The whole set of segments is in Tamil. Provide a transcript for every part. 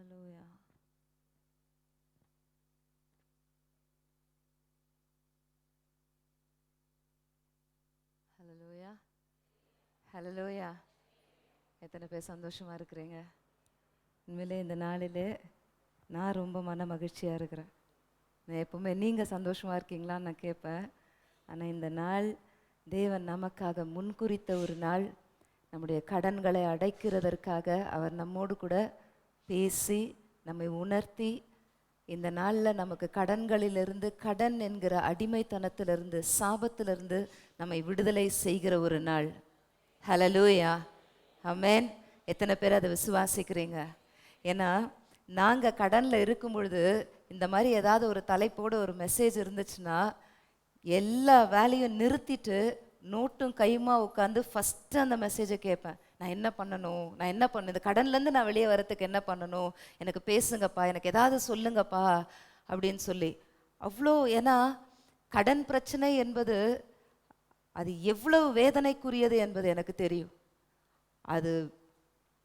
Hallelujah. Hallelujah. Hallelujah. எத்தனை பேர் சந்தோஷமா இருக்கிறீங்க? உண்மையிலே இந்த நாளிலே நான் ரொம்ப மன மகிழ்ச்சியாக இருக்கிறேன். நான் எப்பவுமே நீங்கள் சந்தோஷமாக இருக்கீங்களான்னு நான் கேட்பேன். ஆனால் இந்த நாள் தேவன் நமக்காக முன்குறித்த ஒரு நாள். நம்முடைய கடன்களை அடைக்கிறதற்காக அவர் நம்மோடு கூட பேசி நம்மை உணர்த்தி இந்த நாளில் நமக்கு கடன்களிலிருந்து, கடன் என்கிற அடிமைத்தனத்திலிருந்து, சாபத்திலிருந்து நம்மை விடுதலை செய்கிற ஒரு நாள். ஹல்லேலூயா, ஆமென். எத்தனை பேர் அதை விசுவாசிக்கிறீங்க? ஏன்னா நாங்கள் கடனில் இருக்கும் பொழுது இந்த மாதிரி ஏதாவது ஒரு தலைப்போடு ஒரு மெசேஜ் இருந்துச்சுன்னா எல்லா வேலையும் நிறுத்திட்டு நோட்டும் கையுமா உட்காந்து ஃபஸ்ட்டு அந்த மெசேஜை கேட்பேன். நான் என்ன பண்ணணும், நான் என்ன பண்ணணும், இந்த கடன்லேருந்து நான் வெளியே வரத்துக்கு என்ன பண்ணணும், எனக்கு பேசுங்கப்பா, எனக்கு ஏதாவது சொல்லுங்கப்பா அப்படின்னு சொல்லி. அவ்வளோ, ஏன்னா கடன் பிரச்சனை என்பது அது எவ்வளவு வேதனைக்குரியது என்பது எனக்கு தெரியும். அது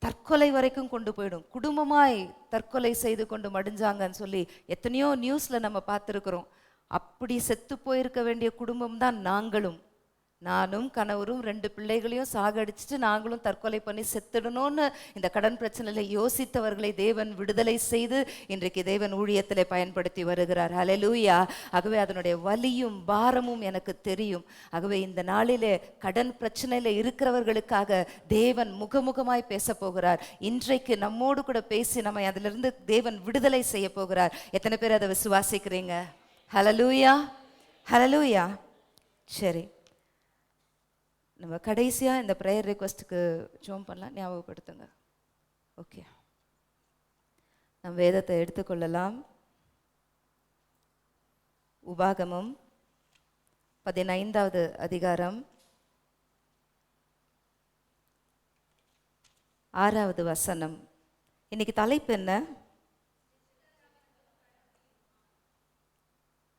தற்கொலை வரைக்கும் கொண்டு போயிடும். குடும்பமாய் தற்கொலை செய்து கொண்டு மடிஞ்சாங்கன்னு சொல்லி எத்தனையோ நியூஸில் நம்ம பார்த்துருக்குறோம். அப்படி செத்து போயிருக்க வேண்டிய குடும்பம் தான் நாங்களும். நானும் கணவரும் 2 பிள்ளைகளையும் சாகடிச்சிட்டு நாங்களும் தற்கொலை பண்ணி செத்துடணும்னு இந்த கடன் பிரச்சனையில் யோசித்தவர்களை தேவன் விடுதலை செய்து இன்றைக்கு தேவன் ஊழியத்தில் பயன்படுத்தி வருகிறார். ஹல்லேலூயா. ஆகவே அதனுடைய வலியும் பாரமும் எனக்கு தெரியும். ஆகவே இந்த நாளிலே கடன் பிரச்சனையில் இருக்கிறவர்களுக்காக தேவன் முகமுகமாய் பேச போகிறார். இன்றைக்கு நம்மோடு கூட பேசி நம்மை அதிலிருந்து தேவன் விடுதலை செய்ய போகிறார். எத்தனை பேர் அதை விசுவாசிக்கிறீங்க? ஹல்லேலூயா, ஹல்லேலூயா. சரி, நம்ம கடைசியாக இந்த ப்ரேயர் ரிக்வெஸ்ட்டுக்கு ஜோம் பண்ணலாம். ஞாபகப்படுத்துங்க. ஓகே, நம் வேதத்தை எடுத்துக்கொள்ளலாம். உபாகமம் 15வது அதிகாரம் 6வது வசனம். இன்னைக்கு தலைப்பு என்ன?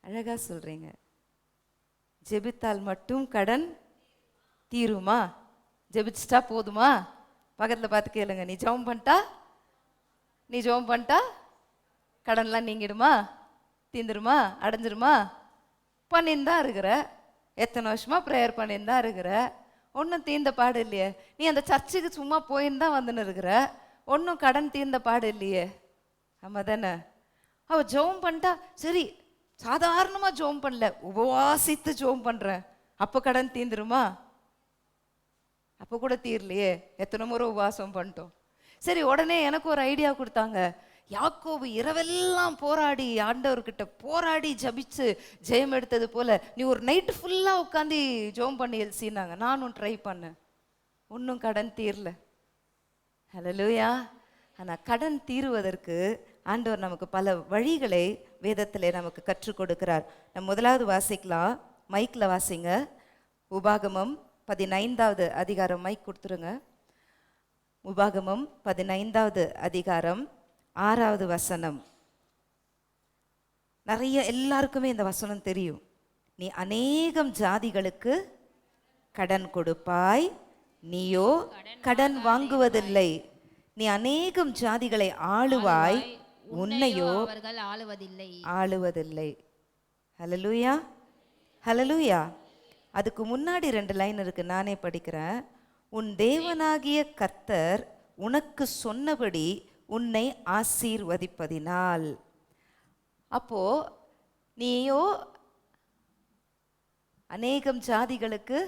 அழகா சொல்றீங்க. ஜெபித்தால் மட்டும் கடன் தீருமா? ஜெபிச்சிட்டா போதுமா? பக்கத்தில் பார்த்து கேளுங்க. நீ ஜெபம் பண்ணிட்டா கடன்லாம் நீங்கிடுமா? தீந்துருமா? அடைஞ்சிருமா? பண்ணின்னு தான் இருக்கிற. எத்தனை வருஷமா ப்ரேயர் பண்ணின்னு தான் இருக்கிற. ஒன்றும் தீர்ந்த பாடு இல்லையே. நீ அந்த சர்ச்சுக்கு சும்மா போயின்னு தான் வந்துன்னு இருக்கிற. ஒன்றும் கடன் தீர்ந்த பாடு இல்லையே. ஆமாம் தானே? அவள் ஜெபம் பண்ணிட்டா சரி, சாதாரணமாக ஜெபம் பண்ணல, உபவாசித்து ஜெபம் பண்ணுறேன், அப்போ கடன் தீந்துருமா? அப்போ கூட தீரலையே. எத்தனை முறை உபவாசம் பண்ணிட்டோம். சரி, உடனே எனக்கு ஒரு ஐடியா கொடுத்தாங்க. யாக்கோபு இரவெல்லாம் போராடி ஆண்டவர்கிட்ட போராடி ஜபிச்சு ஜெயம் எடுத்தது போல நீ ஒரு நைட்டு ஃபுல்லாக உட்காந்து ஜெபம் பண்ணி எழுசினாங்க. நானும் ட்ரை பண்ணேன், ஒன்றும் கடன் தீரல. ஹல்லேலூயா. ஆனால் கடன் தீருவதற்கு ஆண்டவர் நமக்கு பல வழிகளை வேதத்திலே நமக்கு கற்றுக் கொடுக்கிறார். நம்ம முதலாவது வாசிக்கலாம், மைக்கில் வாசிங்க. உபாகமம் 15வது அதிகாரம். மைக் கொடுத்துருங்க. உபாகமம் 15வது அதிகாரம் 6வது வசனம். நிறைய எல்லாருக்குமே இந்த வசனம் தெரியும். நீ அநேகம் ஜாதிகளுக்கு கடன் கொடுப்பாய், நீயோ கடன் வாங்குவதில்லை. நீ அநேகம் ஜாதிகளை ஆளுவாய், உன்னையோ அவர்கள் ஆளுவதில்லை. ஹல்லேலூயா, ஹல்லேலூயா. அதுக்கு முன்னாடி 2 லைன் இருக்கு, நானே படிக்கிறேன். உன் தேவனாகிய கர்த்தர் உனக்கு சொன்னபடி உன்னை ஆசீர்வதிப்பதினால். அப்போ நீயோ அநேகம் ஜாதிகளுக்கு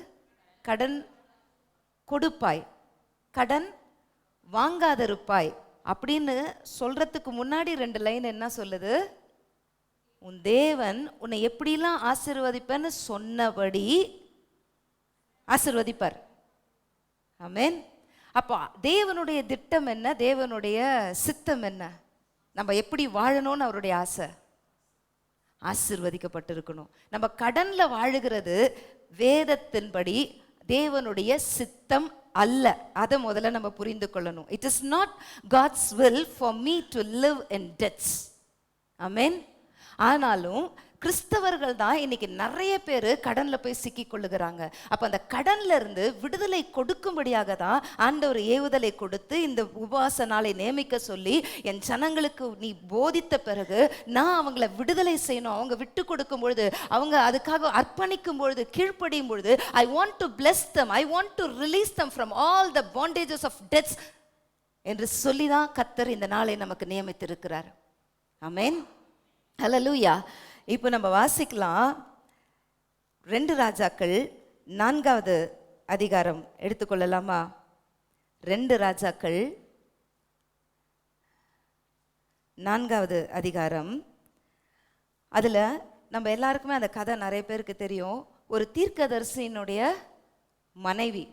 கடன் கொடுப்பாய், கடன் வாங்காதிருப்பாய் அப்படின்னு சொல்றதுக்கு முன்னாடி 2 லைன் என்ன சொல்லுது? உன் தேவன் உன்னை எப்படிலாம் ஆசீர்வதிப்பேன்னு சொன்னபடி ஆசீர்வதிப்பார். ஆமென். அப்போ தேவனுடைய திட்டம் என்ன, தேவனுடைய சித்தம் என்ன? நம்ம எப்படி வாழணும்னு அவருடைய ஆசை. ஆசீர்வதிக்கப்பட்டிருக்கணும். நம்ம கடன்ல வாழுகிறது வேதத்தின்படி தேவனுடைய சித்தம் அல்ல. அதை முதல்ல நம்ம புரிந்து கொள்ளணும். It is not God's will for me to live in debts. Amen. ஆனாலும் கிறிஸ்தவர்கள் தான் இன்னைக்கு நிறைய பேர் கடன்ல போய் சிக்கி கொள்ளுகிறாங்க. அப்ப அந்த கடன்ல இருந்து விடுதலை கொடுக்கும்படியாக தான் ஆண்டவர் ஏவுதலை கொடுத்து இந்த உபவாச நாளை நியமிக்க சொல்லி, என் ஜனங்களுக்கு நீ போதித்த பிறகு நான் அவங்கள விடுதலை செய்யணும். அவங்க விட்டு கொடுக்கும் பொழுது, அவங்க அதுக்காக அர்ப்பணிக்கும் பொழுது, கீழ்ப்படியும் பொழுது, I want to bless them, I want to release them from all the bondages of debts என்று சொல்லிதான் கர்த்தர் இந்த நாளை நமக்கு நியமித்திருக்கிறார். ஆமென், ஹல்லேலூயா. இப்போ நம்ம வாசிக்கலாம் 2 ராஜாக்கள் 4வது அதிகாரம் எடுத்துக்கொள்ளலாமா? 2 ராஜாக்கள் 4வது அதிகாரம். அதில் நம்ம எல்லாருக்குமே அந்த கதை நிறைய பேருக்கு தெரியும். ஒரு தீர்க்கதரிசியினுடைய மனைவி,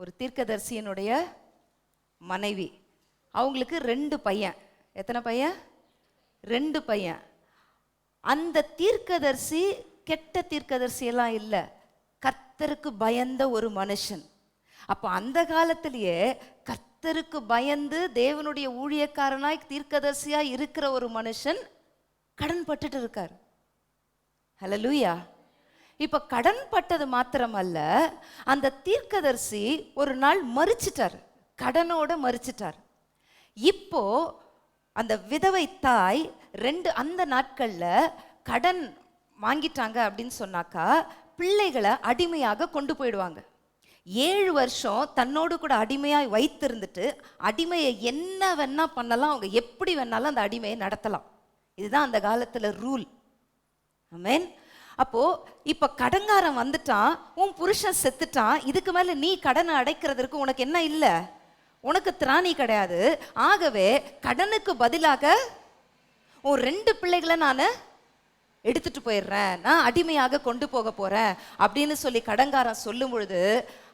ஒரு தீர்க்கதரிசியினுடைய மனைவி, அவங்களுக்கு 2 பையன். எத்தனை பையன்? 2 பையன். அந்த தீர்க்கதரிசி கெட்ட தீர்க்கதரிசி எல்லாம் இல்லை, கர்த்தருக்கு பயந்த ஒரு மனுஷன். அப்போ அந்த காலத்திலேயே கர்த்தருக்கு பயந்து தேவனுடைய ஊழியக்காரனாய் தீர்க்கதரிசியாய் இருக்கிற ஒரு மனுஷன் கடன் பட்டுட்டு இருக்கார். ஹல்லேலூயா. இப்ப கடன் பட்டது மாத்திரமல்ல, அந்த தீர்க்கதரிசி ஒரு நாள் மரிச்சிட்டார், கடனோட மரிச்சிட்டார். இப்போ அந்த விதவை தாய் அந்த நாட்கள்ல கடன் வாங்கிட்டாங்க அப்படின்னு சொன்னாக்கா பிள்ளைகளை அடிமையாக கொண்டு போயிடுவாங்க. 7 வருஷம் தன்னோடு கூட அடிமையாய் வைத்திருந்துட்டு அடிமையை என்ன வேணா பண்ணலாம், அவங்க எப்படி வேணாலும் அந்த அடிமையை நடத்தலாம். இதுதான் அந்த காலத்துல ரூல். ஆமென். அப்போ இப்ப கடன்காரன் வந்துட்டான், உன் புருஷன் செத்துட்டான், இதுக்கு மேல நீ கடனை அடைக்கிறதுக்கு உனக்கு என்ன இல்லை, உனக்கு திராணி கிடையாது. ஆகவே கடனுக்கு பதிலாக உன் 2 பிள்ளைகளை நான் எடுத்துட்டு போயிடுறேன், நான் அடிமையாக கொண்டு போக போறேன் அப்படின்னு சொல்லி கடன்காரன் சொல்லும் பொழுது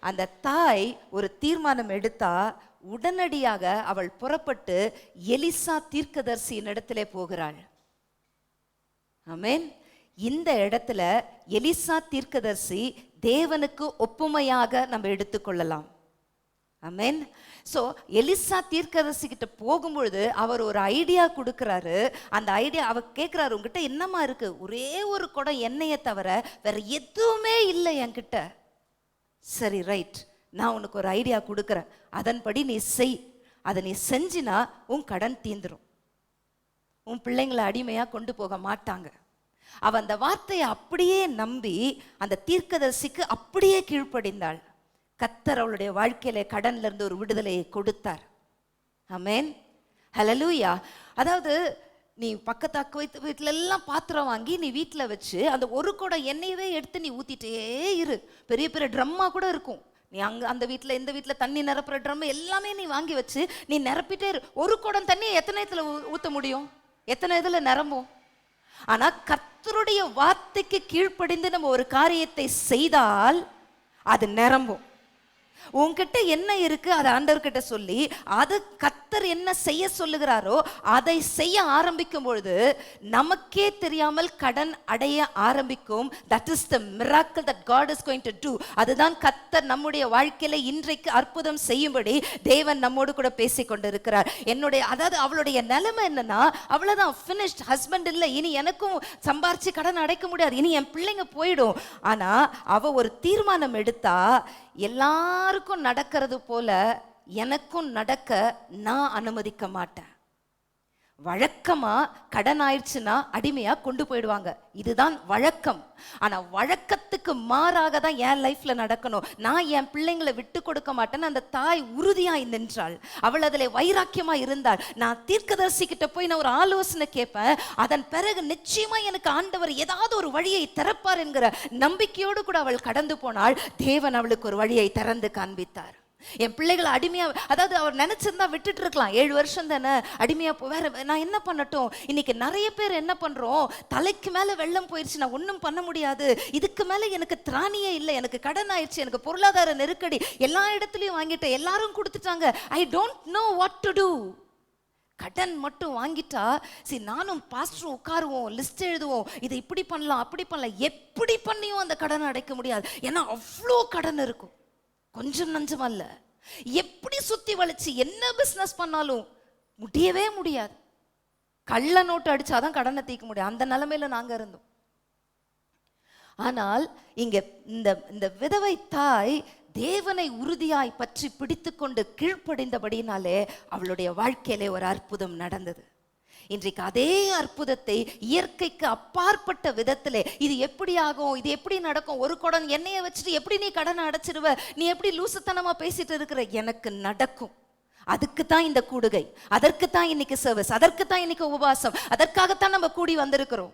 அந்த தாய் ஒரு தீர்மானம் எடுத்தா. உடனடியாக அவள் புறப்பட்டு எலிசா தீர்க்கதரிசியின் இடத்திலே போகிறாள். ஆமென். இந்த இடத்துல எலிசா தீர்க்கதரிசி தேவனுக்கு ஒப்புமையாக நம்ம எடுத்துக்கொள்ளலாம். ஆமென். ஸோ எலிசா தீர்க்கதரிசி கிட்ட போகும்பொழுது அவர் ஒரு ஐடியா கொடுக்குறாரு. அந்த ஐடியா அவர் கேட்குறாரு, உங்ககிட்ட என்னமா இருக்கு? ஒரே ஒரு குடம் எண்ணெயை தவிர வேற எதுவுமே இல்லை என்கிட்ட. சரி, ரைட், நான் உனக்கு ஒரு ஐடியா கொடுக்குறேன், அதன்படி நீ செய். அதை நீ செஞ்சினா உன் கடன் தீந்துரும், உன் பிள்ளைங்களை அடிமையா கொண்டு போக மாட்டாங்க. அவ அந்த வார்த்தையை அப்படியே நம்பி அந்த தீர்க்கதரிசிக்கு அப்படியே கீழ்ப்படிந்தாள். கர்த்தர் அவளுடைய வாழ்க்கையில கடன்ல இருந்து ஒரு விடுதலையை கொடுத்தார். ஆமென், ஹல்லேலூயா. அதாவது நீ பக்கத்து வைத்து வீட்டுல எல்லாம் பாத்திரம் வாங்கி நீ வீட்டுல வச்சு அந்த ஒரு குடம் எண்ணெயவே எடுத்து நீ ஊத்திட்டே இரு. பெரிய பெரிய ட்ரம்மா கூட இருக்கும். நீ அங்க அந்த வீட்டுல இந்த வீட்டுல தண்ணி நிரப்புற ட்ரம் எல்லாமே நீ வாங்கி வச்சு நீ நிரப்பிட்டே இரு. ஒரு குடம் தண்ணியை எத்தனை இதுல ஊத்த முடியும்? எத்தனை இதுல நிரம்பும்? ஆனா கர்த்தருடைய வார்த்தைக்கு கீழ்ப்படிந்து நம்ம ஒரு காரியத்தை செய்தால் அது நிரம்பும். உன்கிட்ட என்ன இருக்கு அதை ஆண்டவர்கிட்ட சொல்லி அது கர்த்தர் என்ன செய்ய சொல்லுகிறாரோ அதை செய்ய ஆரம்பிக்கும் பொழுது நமக்கே தெரியாமல் கடன் அடைய ஆரம்பிக்கும். That is the miracle that God is going to do. அதுதான் கர்த்தர் நம்முடைய வாழ்க்கையில இன்றைக்கு அற்புதம் செய்யும்படி தேவன் நம்மோடு கூட பேசி கொண்டிருக்கிறார். அதாவது அவளுடைய நிலைமை என்னன்னா, அவ்வளவுதான், finished, ஹஸ்பண்ட் இல்லை, இனி எனக்கும் சம்பாரிச்சு கடன் அடைக்க முடியாது, இனி என் பிள்ளைங்க போயிடும். ஆனா அவ ஒரு தீர்மானம் எடுத்தா, எல்லாருக்கும் நடக்கிறது போல எனக்கும் நடக்க நான் அனுமதிக்க மாட்டேன். வழக்கமா கடன் ஆயிடுச்சுன்னா அடிமையா கொண்டு போயிடுவாங்க, இதுதான் வழக்கம். ஆனா வழக்கத்துக்கு மாறாக தான் என் லைஃப்ல நடக்கணும். நான் என் பிள்ளைங்களை விட்டு கொடுக்க மாட்டேன்னு அந்த தாய் உறுதியாய் நின்றாள். அவள் அதில் வைராக்கியமா இருந்தாள். நான் தீர்க்கதரிசி கிட்ட போய் நான் ஒரு ஆலோசனை கேட்பேன், அதன் பிறகு நிச்சயமா எனக்கு ஆண்டவர் ஏதாவது ஒரு வழியை திறப்பார் என்கிற நம்பிக்கையோடு கூட அவள் கடந்து போனாள். தேவன் அவளுக்கு ஒரு வழியை திறந்து காண்பித்தார். என் பிள்ளைகளை அடிமையா, அதாவது அவர் நினைச்சிருந்தா விட்டுட்டு இருக்கலாம், 7 வருஷம் தானே அடிமையா வேற நான் என்ன பண்ணட்டும். இன்னைக்கு நிறைய பேர் என்ன பண்றோம், தலைக்கு மேல வெள்ளம் போயிடுச்சு, நான் ஒன்றும் பண்ண முடியாது, இதுக்கு மேல எனக்கு திராணியே இல்லை, எனக்கு கடன் ஆயிடுச்சு, எனக்கு பொருளாதார நெருக்கடி, எல்லா இடத்துலயும் வாங்கிட்டேன், எல்லாரும் கொடுத்துட்டாங்க, I don't know what to do. கடன் மட்டும் வாங்கிட்டா சரி நானும் பாஸ்டரும் உட்காருவோம், லிஸ்ட் எழுதுவோம், இதை இப்படி பண்ணலாம் அப்படி பண்ணலாம், எப்படி பண்ணியும் அந்த கடனை அடைக்க முடியாது. ஏன்னா அவ்வளோ கடன் இருக்கும், கொஞ்சம் நஞ்சம் அல்ல. எப்படி சுத்தி வளைச்சு என்ன பிசினஸ் பண்ணாலும் முடியவே முடியாது. கள்ள நோட்டு அடிச்சாதான் கடனை தீர்க்க முடியும். அந்த நிலைமையில நாங்க இருந்தோம். ஆனால் இங்க இந்த இந்த விதவை தாய் தேவனை உறுதியாய் பற்றி பிடித்து கொண்டு கீழ்ப்படிந்தபடினாலே அவளுடைய வாழ்க்கையிலே ஒரு அற்புதம் நடந்தது. இன்றைக்கு அதே அற்புதத்தை இயற்கைக்கு அப்பாற்பட்ட விதத்திலே இது எப்படி ஆகும், இது எப்படி நடக்கும், ஒரு குடம் எண்ணெயை வச்சுட்டு எப்படி நீ கடனை அடைச்சிருவ, நீ எப்படி லூசுத்தனமா பேசிட்டு இருக்கிற, எனக்கு நடக்கும். அதுக்கு தான் இந்த கூடுகை, அதற்கு தான் இன்னைக்கு சர்வீஸ், அதற்கு தான் இன்னைக்கு உபவாசம், அதற்காகத்தான் நம்ம கூடி வந்திருக்கிறோம்.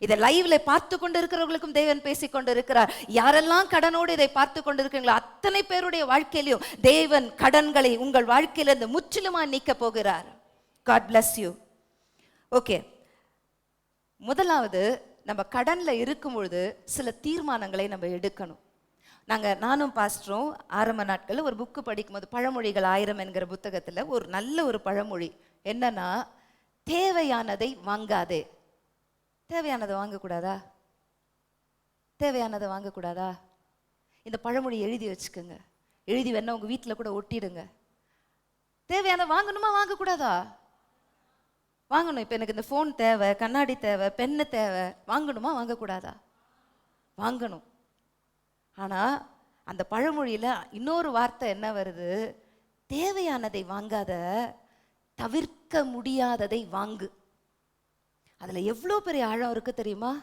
இதை லைவ்ல பார்த்து கொண்டு இருக்கிறவர்களுக்கும் தேவன் பேசிக் கொண்டு இருக்கிறார். யாரெல்லாம் கடனோடு இதை பார்த்து கொண்டு இருக்கிறீங்களோ அத்தனை பேருடைய வாழ்க்கையிலும் தேவன் கடன்களை உங்கள் வாழ்க்கையிலிருந்து முற்றிலுமா நீக்க போகிறார். God bless you. ஓகே, முதலாவது நம்ம கடன்ல இருக்கும் பொழுது சில தீர்மானங்களை நம்ம எடுக்கணும். நானும் பாஸ்டரும் ஆரம்ப நாட்களில் ஒரு புக்கு படிக்கும்போது பழமொழிகள் 1000 என்கிற புத்தகத்தில் ஒரு நல்ல ஒரு பழமொழி என்னன்னா, தேவையானதை வாங்காதே. தேவையானதை வாங்கக்கூடாதா? தேவையானதை வாங்கக்கூடாதா? இந்த பழமொழி எழுதி வச்சுக்கோங்க. எழுதி வேணா உங்கள் வீட்டில் கூட ஒட்டிடுங்க. தேவையான வாங்கணுமா வாங்கக்கூடாதா? வாங்கணும். இப்போ எனக்கு இந்த ஃபோன் தேவை, கண்ணாடி தேவை, பென்னு தேவை, வாங்கணுமா வாங்கக்கூடாதா? வாங்கணும். ஆனால் அந்த பழமொழியில் இன்னொரு வார்த்தை என்ன வருது? தேவையானதை வாங்காத, தவிர்க்க முடியாததை வாங்கு. அதில் எவ்வளோ பெரிய ஆழம் இருக்குது தெரியுமா?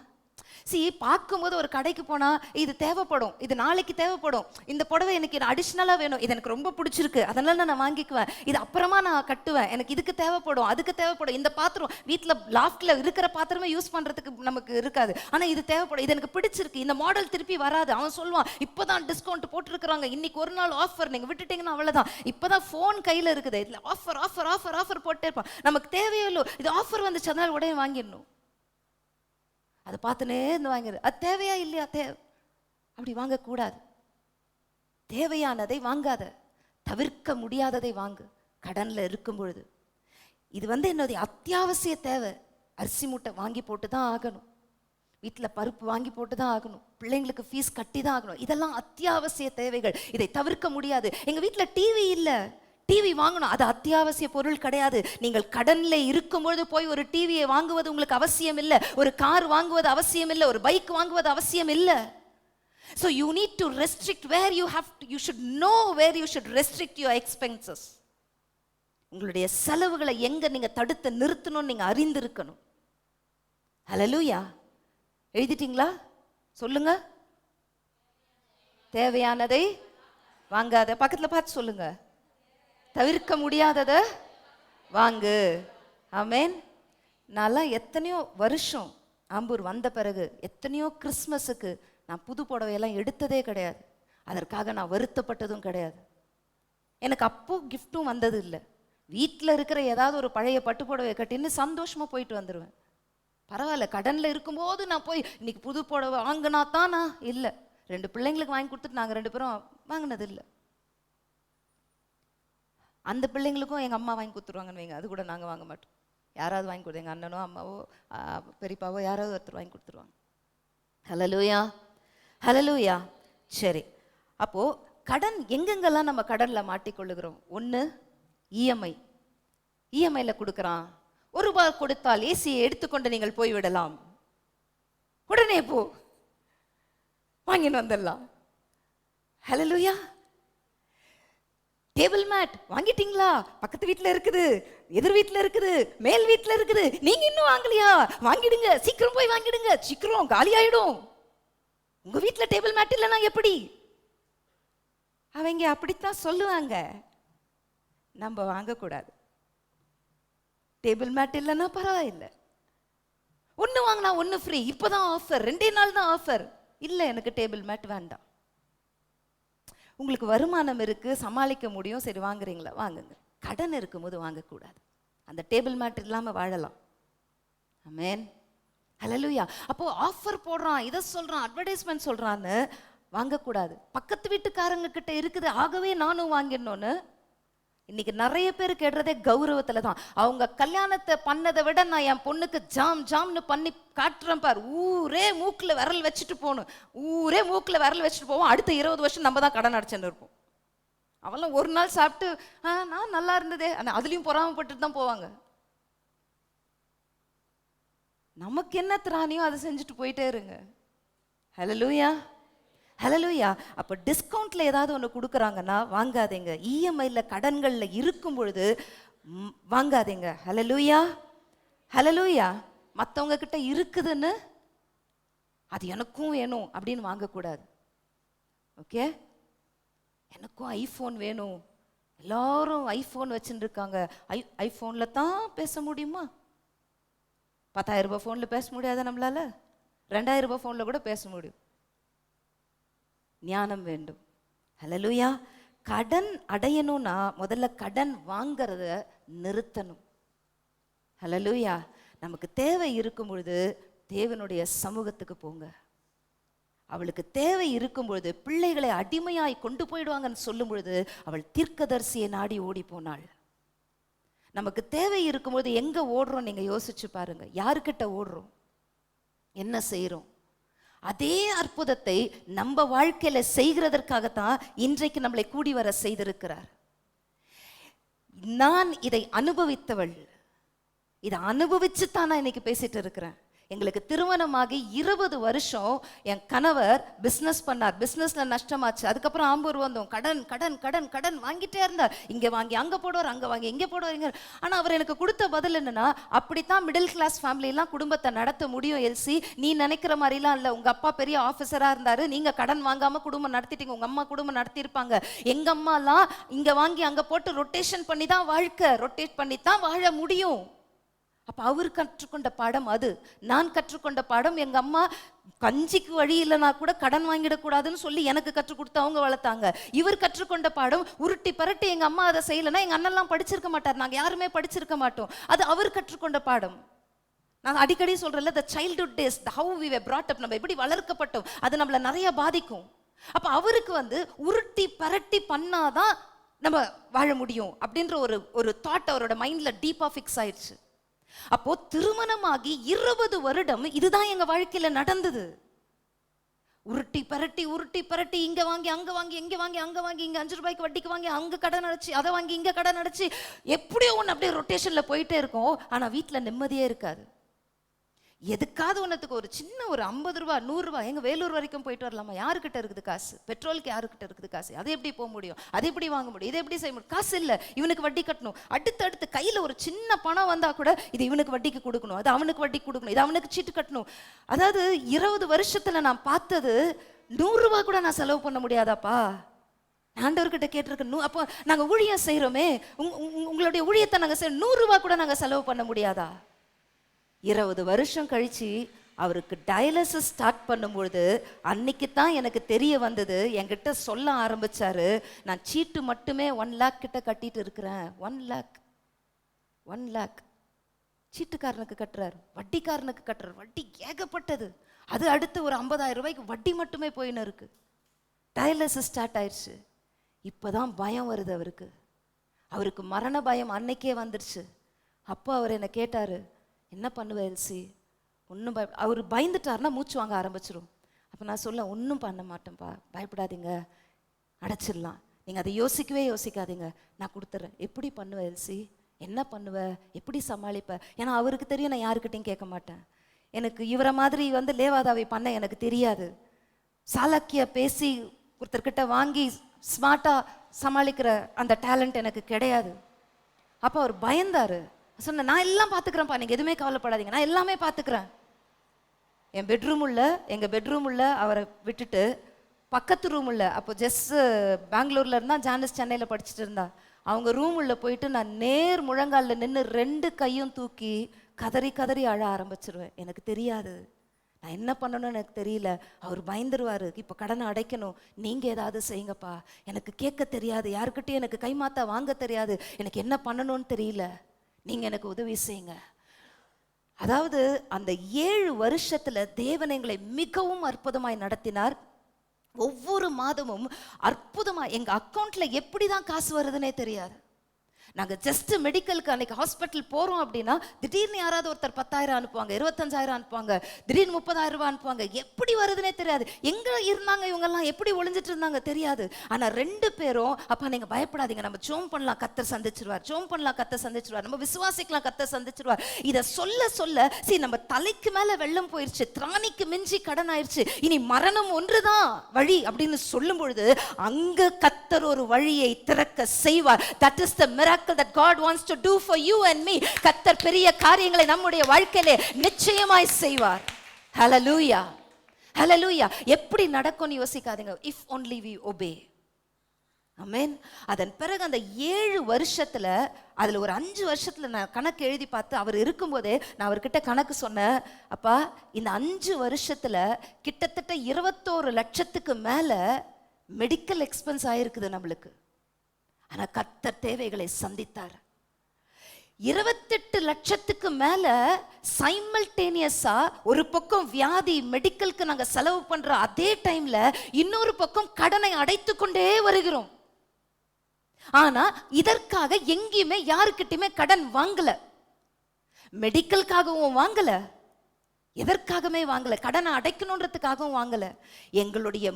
பார்க்கும்போது ஒரு கடைக்கு போனால் இது தேவைப்படும், இது நாளைக்கு தேவைப்படும், இந்த புடவை எனக்கு அடிஷ்னலாக வேணும், இது எனக்கு ரொம்ப பிடிச்சிருக்கு, அதனால நான் வாங்கிக்குவேன், இது அப்புறமா நான் கட்டுவேன், எனக்கு இதுக்கு தேவைப்படும், அதுக்கு தேவைப்படும். இந்த பாத்திரம் வீட்டில் லாஃப்டில் இருக்கிற பாத்திரமே யூஸ் பண்ணுறதுக்கு நமக்கு இருக்காது, ஆனால் இது தேவைப்படும், இது எனக்கு பிடிச்சிருக்கு, இந்த மாடல் திருப்பி வராது. அவன் சொல்லுவான், இப்போ தான் டிஸ்கவுண்ட் போட்டிருக்கிறாங்க, இன்னைக்கு ஒரு நாள் ஆஃபர், நீங்கள் விட்டுட்டீங்கன்னா அவ்வளோதான், இப்போ தான் ஃபோன் கையில் இருக்குது, இதில் ஆஃபர் ஆஃபர் ஆஃபர் ஆஃபர் போட்டே இருப்பான். நமக்கு தேவையோ இல்லை, இது ஆஃபர் வந்துச்சு அதனால உடனே வாங்கிடணும். அதை பார்த்துனே இருந்து வாங்கிடு. அது தேவையா இல்லையா? அப்படி வாங்கக்கூடாது. தேவையானதை வாங்காத, தவிர்க்க முடியாததை வாங்கு. கடனில் இருக்கும் பொழுது இது என்னுடைய அத்தியாவசிய தேவை. அரிசி மூட்டை வாங்கி போட்டு தான் ஆகணும், வீட்டில் பருப்பு வாங்கி போட்டு தான் ஆகணும், பிள்ளைங்களுக்கு ஃபீஸ் கட்டி தான் ஆகணும். இதெல்லாம் அத்தியாவசிய தேவைகள், இதை தவிர்க்க முடியாது. எங்கள் வீட்டில் டிவி இல்லை, டிவி வாங்கணும், அது அத்தியாவசிய பொருள் கிடையாது. நீங்கள் கடன்ல இருக்கும்பொழுது போய் ஒரு டிவியை வாங்குவது உங்களுக்கு அவசியம் இல்லை, ஒரு கார் வாங்குவது அவசியம் இல்லை, ஒரு பைக் வாங்குவது அவசியம் இல்லை. So you need to restrict where you should know where you should restrict your expenses. உங்களுடைய செலவுகளை எங்க நீங்க தடுத்து நிறுத்தணும்னு நீங்க அறிந்திருக்கணும். ஹல்லேலூயா. எழுதிட்டீங்களா? சொல்லுங்க. தேவையானதை வாங்காத. பக்கத்துல பார்த்து சொல்லுங்க. தவிர்க்க முடியாததை வாங்கு. ஆமேன். நான்லாம் எத்தனையோ வருஷம் ஆம்பூர் வந்த பிறகு எத்தனையோ கிறிஸ்மஸுக்கு நான் புது புடவையெல்லாம் எடுத்ததே கிடையாது. அதற்காக நான் வருத்தப்பட்டதும் கிடையாது. எனக்கு அப்போ கிஃப்ட்டும் வந்தது இல்லை. வீட்டில் இருக்கிற ஏதாவது ஒரு பழைய பட்டு புடவை கட்டின்னு சந்தோஷமாக போயிட்டு வந்துடுவேன். பரவாயில்ல, கடனில் இருக்கும்போது நான் போய் இன்னைக்கு புது புடவை வாங்கினா தான் நான் இல்லை. 2 பிள்ளைங்களுக்கு வாங்கி கொடுத்துட்டு நாங்கள் 2 பேரும் வாங்கினது இல்லை. அந்த பிள்ளைங்களுக்கும் எங்கள் அம்மா வாங்கி கொடுத்துருவாங்கன்னு வைங்க, அது கூட நாங்கள் வாங்க மாட்டோம். யாராவது வாங்கி கொடுத்து, எங்கள் அண்ணனோ அம்மாவோ பெரியப்பாவோ யாராவது ஒருத்தர் வாங்கி கொடுத்துருவாங்க. ஹல்லேலூயா, ஹல்லேலூயா. சரி, அப்போது கடன் எங்கெங்கெல்லாம் நம்ம கடனில் மாட்டிக்கொள்ளுகிறோம்? 1, இஎம்ஐ. இஎம்ஐயில் கொடுக்குறான், ₹1 கொடுத்தால் ஏசியை எடுத்துக்கொண்டு நீங்கள் போய்விடலாம், உடனே போ வாங்கின்னு வந்துடலாம். ஹல்லேலூயா. டேபிள் மேட் வாங்கிட்டீங்களா? பக்கத்து வீட்டில் இருக்குது, எதிர் வீட்டில் இருக்குது, மேல் வீட்டில் இருக்குது, நீங்க இன்னும் வாங்கலையா? வாங்கிடுங்க, சீக்கிரம் போய் வாங்கிடுங்க, சீக்கிரம் காலி ஆயிடும். உங்க வீட்டில் டேபிள் மேட் இல்லைன்னா எப்படி? அவங்க அப்படித்தான் சொல்லுவாங்க. நம்ம வாங்கக்கூடாது. டேபிள் மேட் இல்லைன்னா பரவாயில்லை, 1 வாங்கினா 1 ஃப்ரீ, இப்போதான் ஆஃபர், 2 நாள் தான் ஆஃபர். இல்லை, எனக்கு டேபிள் மேட் வேண்டாம். உங்களுக்கு வருமானம் இருக்குது, சமாளிக்க முடியும், சரி வாங்குறீங்களா வாங்குங்க. கடன் இருக்கும்போது வாங்கக்கூடாது. அந்த டேபிள் மேட் இல்லாமல் வாழலாம். ஆமென். ஹல்லேலூயா. அப்போது ஆஃபர் போடுறான், இதை சொல்கிறான், அட்வர்டைஸ்மெண்ட் சொல்கிறான்னு வாங்கக்கூடாது. பக்கத்து வீட்டுக்காரங்க கிட்ட இருக்குது, ஆகவே நானும் வாங்கிடணும்னு. இன்னைக்கு நிறைய பேர் கேடுறதே கௌரவத்தில் தான். அவங்க கல்யாணத்தை பண்ணதை விட நான் என் பொண்ணுக்கு ஜாம்னு பண்ணி காட்டுறேன் பார், ஊரே மூக்கில் விரல் வச்சுட்டு போகணும், ஊரே மூக்கில் விரல் வச்சுட்டு போவோம். அடுத்த 20 வருஷம் நம்ம தான் கடன் அடைச்சுன்னு இருப்போம். அவெல்லாம் ஒரு நாள் சாப்பிட்டு நான் நல்லா இருந்ததே, ஆனால் அதுலேயும் பொறாமப்பட்டுட்டு தான் போவாங்க. நமக்கு என்ன திராணியோ அதை செஞ்சுட்டு போயிட்டே இருங்க. ஹல்லேலூயா, ஹல்லேலூயா. அப்போ டிஸ்கவுண்ட்ல ஏதாவது ஒன்று கொடுக்குறாங்கன்னா வாங்காதீங்க. இஎம்ஐல கடன்கள்ல இருக்கும் பொழுது வாங்காதீங்க. ஹல்லேலூயா, ஹல்லேலூயா. மற்றவங்க கிட்ட இருக்குதுன்னு அது எனக்கும் வேணும் அப்படின்னு வாங்கக்கூடாது. ஓகே, எனக்கும் ஐஃபோன் வேணும், எல்லாரும் ஐஃபோன் வச்சுட்டு இருக்காங்க, ஐஃபோனில் தான் பேச முடியுமா? 10,000 ரூபாய் ஃபோனில் பேச முடியாத நம்மளால? 2,000 ரூபாய் ஃபோனில் கூட பேச முடியும். ஞானம் வேண்டும். ஹல்லேலூயா. கடன் அடையணும்னா முதல்ல கடன் வாங்கிறத நிறுத்தணும். ஹல்லேலூயா. நமக்கு தேவை இருக்கும் பொழுது தேவனுடைய சமூகத்துக்கு போங்க. அவளுக்கு தேவை இருக்கும் பொழுது பிள்ளைகளை அடிமையாய் கொண்டு போயிடுவாங்கன்னு சொல்லும் பொழுது அவள் தீர்க்கதரிசியை நாடி ஓடி போனாள். நமக்கு தேவை இருக்கும்போது எங்க ஓடுறோம் நீங்க யோசிச்சு பாருங்க. யாருக்கிட்ட ஓடுறோம், என்ன செய்யறோம்? அதே அற்புதத்தை நம்ம வாழ்க்கையில செய்கிறதற்காகத்தான் இன்றைக்கு நம்மளை கூடி வர செய்திருக்கிறார். நான் இதை அனுபவித்தவள், இதை அனுபவிச்சுத்தான் நான் இன்னைக்கு பேசிட்டு இருக்கிறேன். எங்களுக்கு திருமணமாகி 20 வருஷம் என் கணவர் பிஸ்னஸ் பண்ணார். பிஸ்னஸ்ல நஷ்டமாச்சு. அதுக்கப்புறம் ஆம்பூர் வந்தோம். கடன் கடன் கடன் கடன் வாங்கிட்டே இருந்தார். இங்கே வாங்கி அங்கே போடுவார், அங்கே வாங்கி இங்கே போடுவார். ஆனால் அவர் எனக்கு கொடுத்த பதில் என்னன்னா, அப்படித்தான் மிடில் கிளாஸ் ஃபேமிலியெல்லாம் குடும்பத்தை நடத்த முடியும் எல்சி, நீ நினைக்கிற மாதிரிலாம் இல்லை. உங்கள் அப்பா பெரிய ஆஃபீஸராக இருந்தார், நீங்கள் கடன் வாங்காமல் குடும்பம் நடத்திட்டீங்க. உங்கள் அம்மா குடும்பம் நடத்தியிருப்பாங்க. எங்கள் அம்மாலாம் இங்கே வாங்கி அங்கே போட்டு ரொட்டேஷன் பண்ணி தான் வாழ்க்கை, ரொட்டேட் பண்ணி தான் வாழ முடியும். அப்போ அவர் கற்றுக்கொண்ட பாடம் அது. நான் கற்றுக்கொண்ட பாடம், எங்க அம்மா கஞ்சிக்கு வழி இல்லைனா கூட கடன் வாங்கிடக்கூடாதுன்னு சொல்லி எனக்கு கற்றுக் கொடுத்து அவங்க வளர்த்தாங்க. இவர் கற்றுக்கொண்ட பாடம், உருட்டி பரட்டி எங்க அம்மா அதை செய்யலைன்னா எங்க அண்ணெல்லாம் படிச்சிருக்க மாட்டார், நாங்கள் யாருமே படிச்சிருக்க மாட்டோம். அது அவர் கற்றுக்கொண்ட பாடம். நான் அடிக்கடி சொல்றேன்ல, the childhood days, how we were brought up, நம்ம எப்படி வளர்க்கப்பட்டோம், அது நம்மளை நிறைய பாதிக்கும். அப்போ அவருக்கு உருட்டி பரட்டி பண்ணாதான் நம்ம வாழ முடியும் அப்படின்ற ஒரு தாட் அவரோட மைண்ட்ல டீப்பா ஃபிக்ஸ் ஆயிடுச்சு. அப்போ திருமணமாகி 20 வருடம் இதுதான் எங்க வாழ்க்கையில நடந்தது. உருட்டி பரட்டி இங்க வாங்கி அங்க வாங்கி, எங்க வாங்கி அங்க வாங்கி, இங்க 5 ரூபாய்க்கு வட்டிக்கு வாங்கி அங்க கடன் அடைச்சு, அதை வாங்கி இங்க கடன் அடைச்சு, எப்படியோ ஒன்று அப்படியே ரொட்டேஷன்ல போயிட்டே இருக்கும். ஆனா வீட்டுல நிம்மதியே இருக்காது. எதுக்காவது ஒன்றத்துக்கு ஒரு சின்ன ஒரு 50 ரூபாய் 100 ரூபாய், எங்க வேலூர் வரைக்கும் போயிட்டு வரலாமா? யாருக்கிட்ட இருக்குது காசு? பெட்ரோலுக்கு யாருக்கிட்ட இருக்குது காசு? அது எப்படி போக முடியும்? அது எப்படி வாங்க முடியும்? இதை எப்படி செய்ய முடியும்? காசு இல்லை, இவனுக்கு வட்டி கட்டணும். அடுத்து கையில் ஒரு சின்ன பணம் வந்தா கூட இது இவனுக்கு வட்டிக்கு கொடுக்கணும், அது அவனுக்கு வட்டி கொடுக்கணும், இது அவனுக்கு சீட்டு கட்டணும். அதாவது 20 வருஷத்துல நான் பார்த்தது 100 ரூபாய் கூட நான் செலவு பண்ண முடியாதாப்பா? ஆண்டவர்கிட்ட கேட்டிருக்கேன். அப்போ நாங்கள் ஊழியம் செய்கிறோமே, உங்களுடைய ஊழியத்தை நாங்கள் 100 ரூபாய் கூட நாங்கள் செலவு பண்ண முடியாதா? 20 வருஷம் கழிச்சு அவருக்கு டயாலிசிஸ் ஸ்டார்ட் பண்ணும்பொழுது அன்னைக்கு தான் எனக்கு தெரிய வந்தது. என்கிட்ட சொல்ல ஆரம்பிச்சாரு, நான் சீட்டு மட்டுமே 1 லேக் கிட்ட கட்டிட்டு இருக்கிறேன். 1 லேக் சீட்டுக்காரனுக்கு கட்டுறாரு, வட்டிக்காரனுக்கு கட்டுறாரு. வட்டி ஏகப்பட்டது. அது அடுத்து ஒரு 50,000 ரூபாய்க்கு வட்டி மட்டுமே போயின்னு இருக்கு. டயாலிசிஸ் ஸ்டார்ட் ஆயிடுச்சு. இப்போதான் பயம் வருது அவருக்கு மரண பயம் அன்னைக்கே வந்துடுச்சு. அப்போ அவர் என்னை கேட்டாரு, என்ன பண்ணுவ எல்சி? ஒன்றும் அவர் பயந்துட்டாருன்னா மூச்சு வாங்க ஆரம்பிச்சிடும். அப்போ நான் சொல்ல, ஒன்றும் பண்ண மாட்டேன்ப்பா, பயப்படாதீங்க, அடைச்சிடலாம், நீங்கள் அதை யோசிக்காதீங்க, நான் கொடுத்துட்றேன். எப்படி பண்ணுவ எல்சி? என்ன பண்ணுவ? எப்படி சமாளிப்ப? ஏன்னா அவருக்கு தெரியும் நான் யாருக்கிட்டையும் கேட்க மாட்டேன். எனக்கு இவரை மாதிரி லேவாதாவை பண்ண எனக்கு தெரியாது. சாலக்கிய பேசி ஒருத்தர்கிட்ட வாங்கி ஸ்மார்ட்டாக சமாளிக்கிற அந்த டேலண்ட் எனக்கு கிடையாது. அப்போ அவர் பயந்தாரு. சொன்ன, நான் எல்லாம் பார்த்துக்கிறேன்ப்பா, நீங்கள் எதுவுமே கவலைப்படாதீங்க, நான் எல்லாமே பார்த்துக்கிறேன். எங்கள் பெட்ரூம் உள்ள அவரை விட்டுட்டு பக்கத்து ரூம் உள்ள, அப்போ ஜெஸ் பெங்களூர்ல இருந்தா, ஜானிஸ் சென்னையில் படிச்சுட்டு இருந்தா, அவங்க ரூம் உள்ள போயிட்டு நான் நேர் முழங்காலில் நின்று 2 கையும் தூக்கி கதறி அழ ஆரம்பிச்சிருவேன். எனக்கு தெரியாது, நான் என்ன பண்ணணும்னு எனக்கு தெரியல. அவர் பயந்துருவாரு, இப்போ கடனை அடைக்கணும், நீங்கள் ஏதாவது செய்யுங்கப்பா, எனக்கு கேட்க தெரியாது, யாருக்கிட்டையும் எனக்கு கைமாத்தா வாங்க தெரியாது, எனக்கு என்ன பண்ணணும்னு தெரியல, நீங்க எனக்கு உதவி செய்யுங்க. அதாவது அந்த 7 வருஷத்துல தேவன் எங்களை மிகவும் அற்புதமாய் நடத்தினார். ஒவ்வொரு மாதமும் அற்புதமா எங்க அக்கௌண்ட்ல எப்படிதான் காசு வருதுன்னே தெரியாது. நாங்கள் ஜஸ்ட் மெடிக்கலுக்கு அன்னைக்கு ஹாஸ்பிட்டல் போகிறோம் அப்படின்னா திடீர்னு யாராவது ஒருத்தர் 10,000 அனுப்புவாங்க, 25,000 அனுப்புவாங்க, திடீர்னு 30,000 ரூபாய் அனுப்புவாங்க. எப்படி வருதுன்னே தெரியாது. எங்கே இருந்தாங்க இவங்கெல்லாம், எப்படி ஒளிஞ்சிட்டு இருந்தாங்க தெரியாது. ஆனால் 2 பேரும், அப்பா நீங்கள் பயப்படாதீங்க, நம்ம ஜோம் பண்ணலாம், கர்த்தர் சந்திச்சிருவார், ஜோம் பண்ணலாம், கர்த்தர் சந்திச்சிருவார், நம்ம விசுவாசிக்கலாம், கர்த்தர் சந்திச்சிருவார். இதை சொல்ல சொல்ல நம்ம தலைக்கு மேலே வெள்ளம் போயிடுச்சு, திராணிக்கு மிஞ்சி கடன் ஆயிடுச்சு, இனி மரணம் ஒன்றுதான் வழி அப்படின்னு சொல்லும் பொழுது அங்க கர்த்தர் ஒரு வழியை திறக்க செய்வார். That is the miracle that God wants to do for you and me. கர்த்தர் பெரிய காரியங்களை நம்முடைய வாழ்க்கையிலே நிச்சயமாய் செய்வார். Hallelujah, hallelujah. எப்படி நடக்கும்னு யோசிக்காதீங்க. If only we obey. ஆமென். அதன் பிறகு அந்த 7 வருஷத்துல, அதுல ஒரு 5 வருஷத்துல நான் கணக்கு எழுதி பார்த்து, அவர் இருக்கும்போதே நான் அவர்கிட்ட கணக்கு சொன்னேன், அப்பா இந்த 5 வருஷத்துல கிட்டத்தட்ட 21 லட்சத்துக்கு மேல மெடிக்கல் எக்ஸ்பென்ஸ் ஆயிருக்குது நம்மளுக்கு. ஆனா கர்த்தர் தேவைகளை சந்தித்தார். 28 லட்சத்துக்கு மேல சைமல்டேனியஸா ஒரு பக்கம் வியாதி, மெடிக்கலுக்கு நாங்க செலவு பண்ற அதே டைம்ல இன்னொரு பக்கம் கடனை அடைத்து கொண்டே வருகிறோம். ஆனா இதற்காக எங்கேயுமே யாருக்கிட்டையுமே கடன் வாங்கல, மெடிக்கலுக்காகவும் வாங்கல, எதற்காகவே வாங்கல, கடனை அடைக்கணுன்றதுக்காகவும் வாங்கல. எங்களுடைய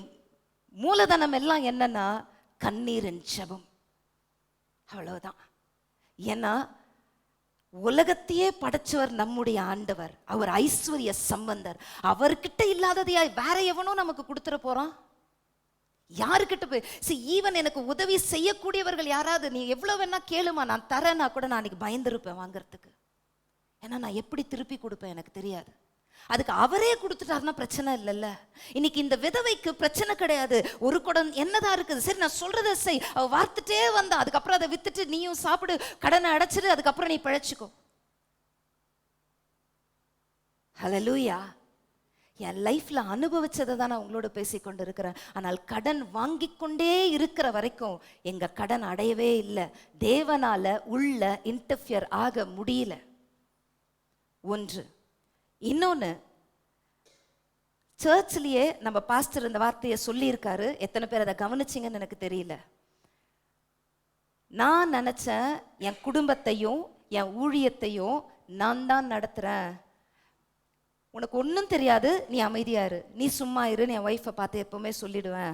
மூலதனம் எல்லாம் என்னன்னா கண்ணீரின் ஜெபம், அவ்வளவுதான். ஏன்னா உலகத்தையே படைச்சவர் நம்முடைய ஆண்டவர், அவர் ஐஸ்வர்ய சம்பந்தர். அவர்கிட்ட இல்லாததையா வேற எவனோ நமக்கு கொடுத்துட போறான்? யாருக்கிட்ட போய் ஈவன் எனக்கு உதவி செய்யக்கூடியவர்கள் யாராவது, நீ எவ்வளவு வேணா கேளுமா, நான் தரேன்னா கூட நான் அன்னைக்கு பயந்துருப்பேன் வாங்கறதுக்கு. ஏன்னா நான் எப்படி திருப்பி கொடுப்பேன் எனக்கு தெரியாது. அதுக்கு அவரே கொடுத்துட்டாருன்னா பிரச்சனை இல்லைல்ல. இன்னைக்கு இந்த விதவைக்கு பிரச்சனை கிடையாது, ஒரு குடம் என்னதான் இருக்குது, சரி நான் சொல்றதை செய், அவ வார்த்துட்டே வந்தா, அதுக்கப்புறம் அதை வித்துட்டு நீயும் சாப்பிடு, கடனை அடைச்சிடு, அதுக்கப்புறம் நீ பிழைச்சிக்கோ. ஹல்லேலூயா. என் லைஃப்ல அனுபவிச்சதை தான் நான் உங்களோட பேசிக்கொண்டு இருக்கிறேன். ஆனால் கடன் வாங்கி கொண்டே இருக்கிற வரைக்கும் எங்க கடன் அடையவே இல்லை. தேவனால உள்ள இன்டர்ஃபியர் ஆக முடியல. ஒன்று. இன்னொன்று, சர்ச்லயே நம்ம பாஸ்டர் இந்த வார்த்தையை சொல்லியிருக்காரு. எத்தனை பேர் அதை கவனிச்சிங்கன்னு எனக்கு தெரியல. நான் நினைச்சேன் என் குடும்பத்தையும் என் ஊழியத்தையும் நான் தான் நடத்துறேன், உனக்கு ஒன்றும் தெரியாது, நீ அமைதியாரு, நீ சும்மா இரு, என் ஒய்ஃபை பார்த்து எப்பவுமே சொல்லிடுவேன்,